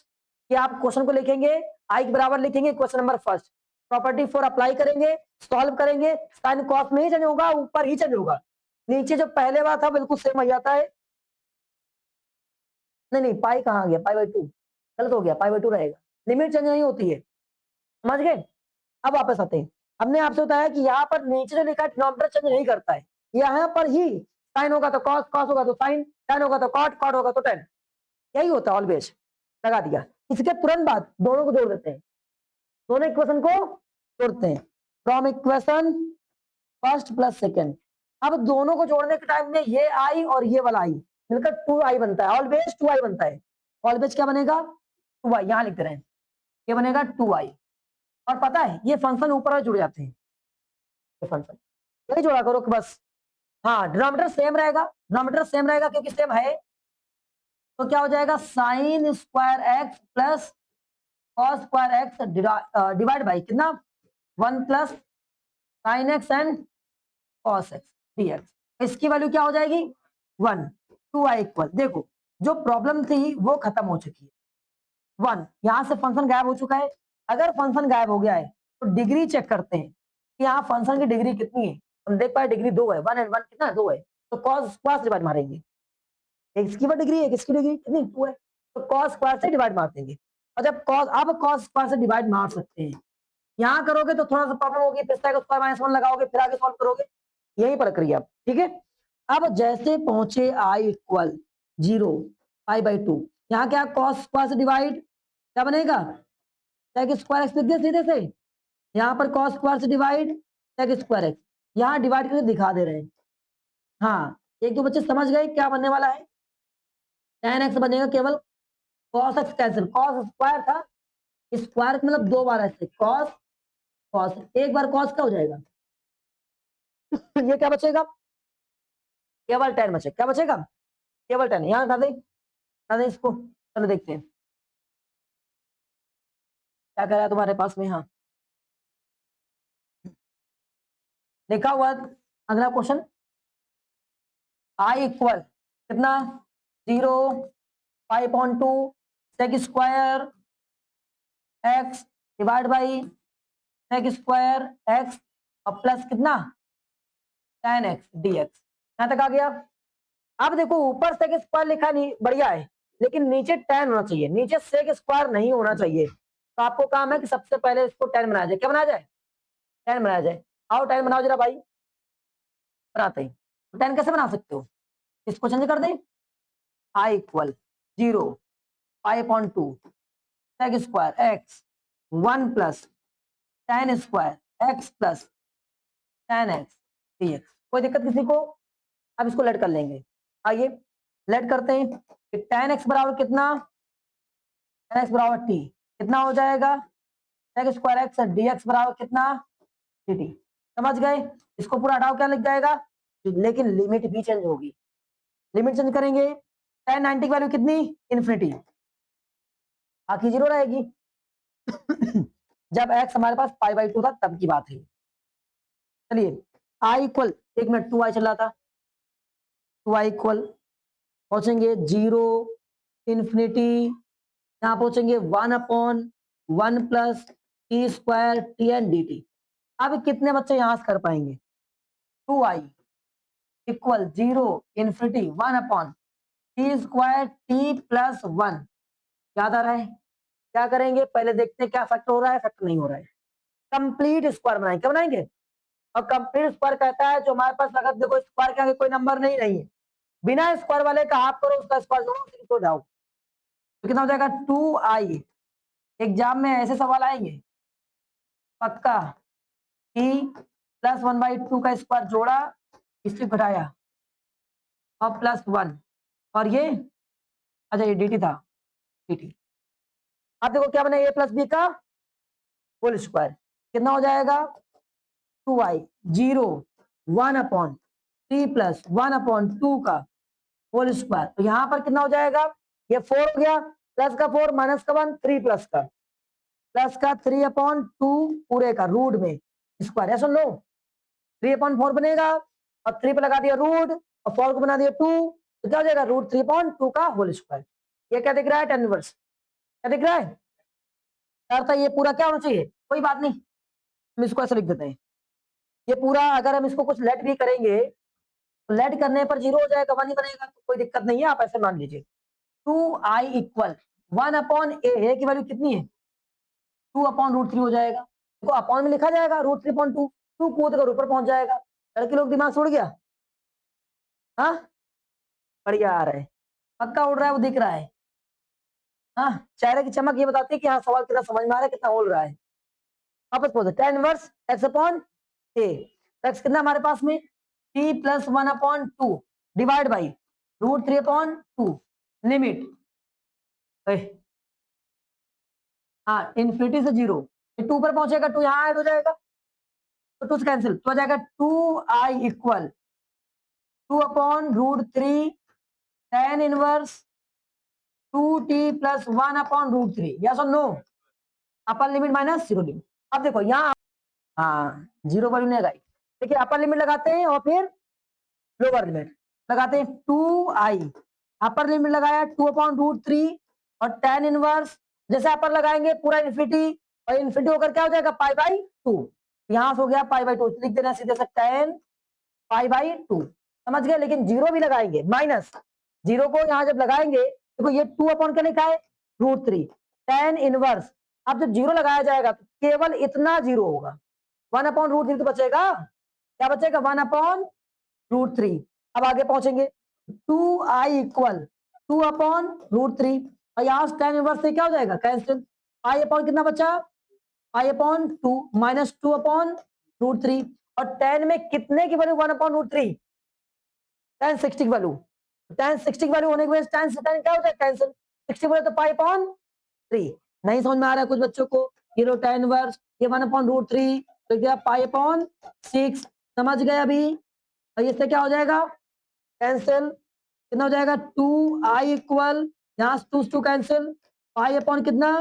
कि आप क्वेश्चन को लिखेंगे, आई के बराबर लिखेंगे question number first, property 4 apply करेंगे, सॉल्व करेंगे, साइन कॉस में ही चेंज होगा, ऊपर ही चेंज होगा, नीचे जो पहले बार था बिल्कुल सेम वही आता है। नहीं नहीं, पाई कहाँ गया, π/2 गलत हो गया, π/2 रहेगा, लिमिट चेंज नहीं होती है, समझ गए। अब वापस आते हैं, हमने आपसे बताया कि यहाँ पर नीचे जो लिखा है डिनोमिनेटर चेंज नहीं करता है, यहाँ पर ही साइन होगा तो कॉस, कॉस होगा तो साइन, tan होगा तो कॉट, कॉट होगा तो tan, यही होता है ऑलवेज, लगा दिया। इसके तुरंत बाद दोनों को जोड़ देते हैं, दोनों इक्वेशन को जोड़ते हैं, from equation first plus second. अब दोनों को जोड़ने के टाइम में ये आई और ये वाला आई मिलकर 2i बनता है, ऑलवेज 2i बनता है। ऑलवेज क्या बनेगा, 2i, यहां लिख रहे हैं, ये बनेगा 2i। और पता है ये फंक्शन ऊपर जुड़ जाते हैं, ये फंक्शन यही जोड़ा करो कि बस, हाँ डिनोमिनेटर सेम रहेगा, डिनोमिनेटर सेम रहेगा क्योंकि सेम है, तो क्या हो जाएगा, sine square X plus cos square X divide by कितना, 1 plus sine x and cos x dx। इसकी वैल्यू क्या हो जाएगी, 1, 2i इक्वल। देखो जो प्रॉब्लम थी वो खत्म हो चुकी है, 1, यहां से फंक्शन गायब हो चुका है। अगर फंक्शन गायब हो गया है तो डिग्री चेक करते हैं कि यहाँ फंक्शन की डिग्री कितनी है। हम देख पाए डिग्री 2 है, 1 एंड 1 कितना 2 है, तो कॉस स्क्वायर से डिवाइड मारेंगे। इसकी वो डिग्री है, किसकी डिग्री कितनी 2 है, तो कॉस स्क्वायर से डिवाइड मार देंगे। और जब कॉस, अब कॉस स्क्वायर से डिवाइड मार सकते हैं। यहाँ करोगे तो थोड़ा सा प्रॉब्लम होगी, फिर स्क्वायर -1 लगाओगे, फिर आगे सॉल्व करोगे, यही प्रक्रिया, ठीक है। अब जैसे पहुंचे आई इक्वल 0 π/2, यहाँ क्या कॉस स्क्वायर से डिवाइड, क्या बनेगा सेक स्क्वायर एक्स लिख दिया सीधे से। यहाँ पर कॉस स्क्वायर से डिवाइड सेक स्क्वायर एक्स, यहाँ डिवाइड करके दिखा दे रहे हैं। हाँ, एक दो बच्चे समझ गए क्या बनने वाला है, tan x बनेगा केवल cos x cancel, cos square था, स्क्वायर मतलब 2 बार ऐसे कॉस कॉस, एक बार कॉस क्या हो जाएगा ये क्या बचेगा, केवल tan बचेगा। क्या बचेगा, केवल tan। यहाँ हटा दे इसको, चलो देखते हैं क्या कह रहा है तुम्हारे पास में। हाँ, देखा हुआ अगला क्वेश्चन, आई इक्वल कितना 0 π/2 sec square X divide by sec square X और प्लस कितना tan x dx, यहां तक आ गया। अब देखो ऊपर सेक स्क्वायर लिखा नहीं बढ़िया है, लेकिन नीचे tan होना चाहिए, नीचे सेक स्क्वायर नहीं होना चाहिए। तो आपको काम है कि सबसे पहले इसको tan बनाया जाए। क्या बनाया जाए, tan बनाया जाए। आओ tan बनाओ जरा भाई, बनाते हैं। तो tan कैसे बना सकते हो, इसको चेंज कर दें, I equal 0 π/2 sec square X 1 plus tan square X plus tan x dx। कोई दिक्कत किसी को, अब इसको लेट कर लेंगे। आइए लेट करते हैं। tan x बराबर कितना, tan x बराबर t, कितना हो जाएगा सेक स्क्वायर एक्स dx बराबर कितना dt। समझ गए, इसको पूरा हटाओ क्या लिख जाएगा, लेकिन लिमिट भी चेंज होगी। लिमिट चेंज करेंगे, tan 90 की वैल्यू कितनी इन्फिनिटी, बाकी 0 रहेगी जब x हमारे पास π/2 था तब की बात है। चलिए आई इक्वल, एक मिनट 2i चल रहा था, 2i इक्वल पहुंचेंगे 0 इन्फिनिटी, यहाँ पहुंचेंगे 1/1 plus T square T and D T. अब कितने बच्चे यहां से कर पाएंगे, 2i इक्वल 0 इन्फिनिटी 1/टी स्क्वायर टी प्लस 1, याद आ रहा है। क्या करेंगे पहले देखते हैं क्या फैक्टर हो रहा है, फैक्टर नहीं हो रहा है। कंप्लीट स्क्वायर बनाएंगे, क्या बनाएंगे, और कंप्लीट स्क्वायर कहता है जो हमारे पास अगर देखो स्क्वायर के आगे कोई नंबर नहीं है, बिना स्क्वायर वाले का हाफ करो उसका स्क्वायर जोड़ो तो जाओ, तो कितना हो जाएगा 2i। एग्जाम में ऐसे सवाल आएंगे पक्का, कि +1/2 का स्क्वायर जोड़ा, इससे घटाया और +1, और ये अच्छा ये dt था, dt। अब देखो क्या बना, a प्लस बी का होल स्क्वायर कितना हो जाएगा 2i 0 1/3 प्लस 1/2 का होल स्क्वायर। तो यहाँ पर कितना हो जाएगा, ये 4 हो गया, प्लस का 4 माइनस का 1 3 प्लस का 3/2 पूरे का रूट में स्क्वायर है, सुन लो 3/4 बनेगा, और 3 पे लगा दिया रूट और 4 को बना दिया 2, तो क्या हो जाएगा √3/2 का होल स्क्वायर। ये क्या दिख रहा है, tan इनवर्स, क्या दिख रहा है, अर्थात ये पूरा क्या होना चाहिए, कोई बात नहीं हम इसको ऐसे लिख देते हैं। ये पूरा अगर हम इसको कुछ लेट भी करेंगे तो लेट करने पर 0 हो जाएगा, 1 ही बनेगा, तो कोई दिक्कत नहीं है, आप ऐसे मान लीजिए। 2i इक्वल 1/a की वैल्यू कितनी है 2/√3 हो जाएगा, देखो अपॉन में लिखा जाएगा √3/2, 2 कूद कर ऊपर पहुंच जाएगा। लड़के लोग दिमाग उड़ गया, हाँ बढ़िया आ रहा है, पक्का उड़ रहा है, वो दिख रहा है। हाँ, चेहरे की चमक ये बताती है कि हाँ सवाल कितना समझ में आ रहा है, कितना उड़ रहा है। वापस बोलते tan इनवर्स x/a, x कितना हमारे पास में t + 1/2 डिवाइड बाई √3/2 लिमिट, हाँ इन्फिनिटी से 0, 2 पर पहुंचेगा 2 यहाँ ऐड हो जाएगा, तो 2 से कैंसिल, तो आ जाएगा 2i equal 2/√3 tan inverse 2t + 1/√3, yes और no, upper limit minus 0 limit. अब देखो यहाँ हाँ 0 वैल्यू नहीं लगाई, देखिए अपर लिमिट लगाते हैं और फिर लोअर लिमिट लगाते हैं, 2i अपर लिमिट लगाया 2/√3 और tan इनवर्स जैसे आप पर लगाएंगे पूरा इन्फिनिटी, और इन्फिनिटी होकर क्या हो जाएगा पाई बाई 2, यहां से हो गया पाई बाई 2, लिख देना सीधे से tan पाई बाई 2, समझ गए। लेकिन जीरो भी लगाएंगे, माइनस जीरो को यहां जब लगाएंगे, देखो ये 2 अपॉन क्या लिखा है √3 tan इनवर्स। अब जब जीरो लगाया जाएगा तो केवल इतना जीरो होगा, 1 अपॉन √3 तो बचेगा, क्या बचेगा 1 अपॉन √3। अब आगे पहुंचेंगे, 2i इक्वल 2 अपॉन √3, और यहां tan इनवर्स से क्या हो जाएगा कैंसिल, आई अपॉन कितना बचा आई अपॉन 2 माइनस 2 अपॉन √3, और tan में कितने की वैल्यू 1 अपॉन √3, tan 60 की वैल्यू, tan 60 की वैल्यू होने की वजह से tan क्या होता है कैंसिल, 60 बोले तो पाई अपॉन 3। नहीं समझ में आ रहा है कुछ बच्चों को, ये लो tan इनवर्स, ये 1 अपॉन √3 तो क्या पाई अपॉन 6, समझ गए अभी। और इससे क्या हो जाएगा कैंसिल, कितना हो जाएगा 2i इक्वल, यहाँ 2 कैंसिल, पाई अपॉन कितना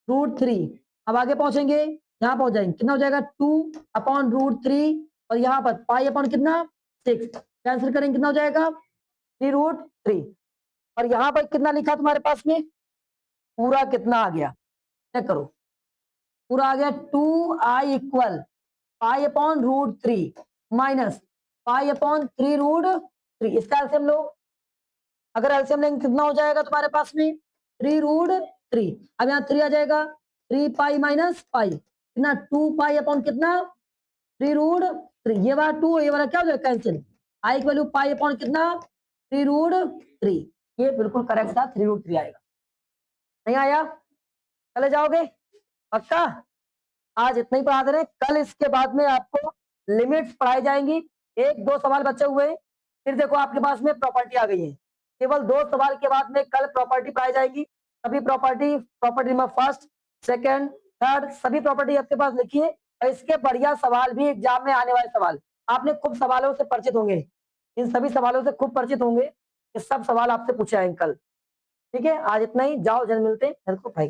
√3। अब आगे पहुंचेंगे, यहाँ पहुंच जाएंगे, कितना हो जाएगा 2 अपॉन √3, और यहाँ पर पाई अपॉन कितना 6, कैंसिल करेंगे कितना हो जाएगा 3√3, और यहाँ पर कितना लिखा तुम्हारे पास में, पूरा कितना आ गया चेक करो, पूरा आ गया 2i equal pi upon √3 minus pi upon 3√3। इसका एलसीएम लो, अगर एलसीएम लेंगे कितना हो जाएगा तुम्हारे पास में 3√3। अब यहाँ 3 आ जाएगा, 3 पाई माइनस पाई कितना 2 पाई अपॉन कितना 3√3, ये वाला 2 ये वाला क्या हो जाएगा कैंसिल, आई की वैल्यू पाई अपॉन कितना 3√3, ये बिल्कुल करेक्ट था 3√3 आएगा। नहीं आया चले जाओगे पक्का। आज इतना ही पढ़ा दे रहे, कल इसके बाद में आपको लिमिट्स पढ़ाई जाएंगी, 1-2 सवाल बचे हुए, फिर देखो आपके पास में प्रॉपर्टी आ गई है, केवल 2 सवाल के बाद में कल प्रॉपर्टी पढ़ाई जाएगी। सभी property number first second third सभी प्रॉपर्टी आपके पास लिखी है, और इसके बढ़िया सवाल भी एग्जाम में आने वाले सवाल, आपने खूब सवालों से परिचित होंगे, इन सभी सवालों से खूब परिचित होंगे, ये सब सवाल आपसे पूछे आएंगे कल। ठीक है आज इतना ही, जाओ जल्द मिलते हैं।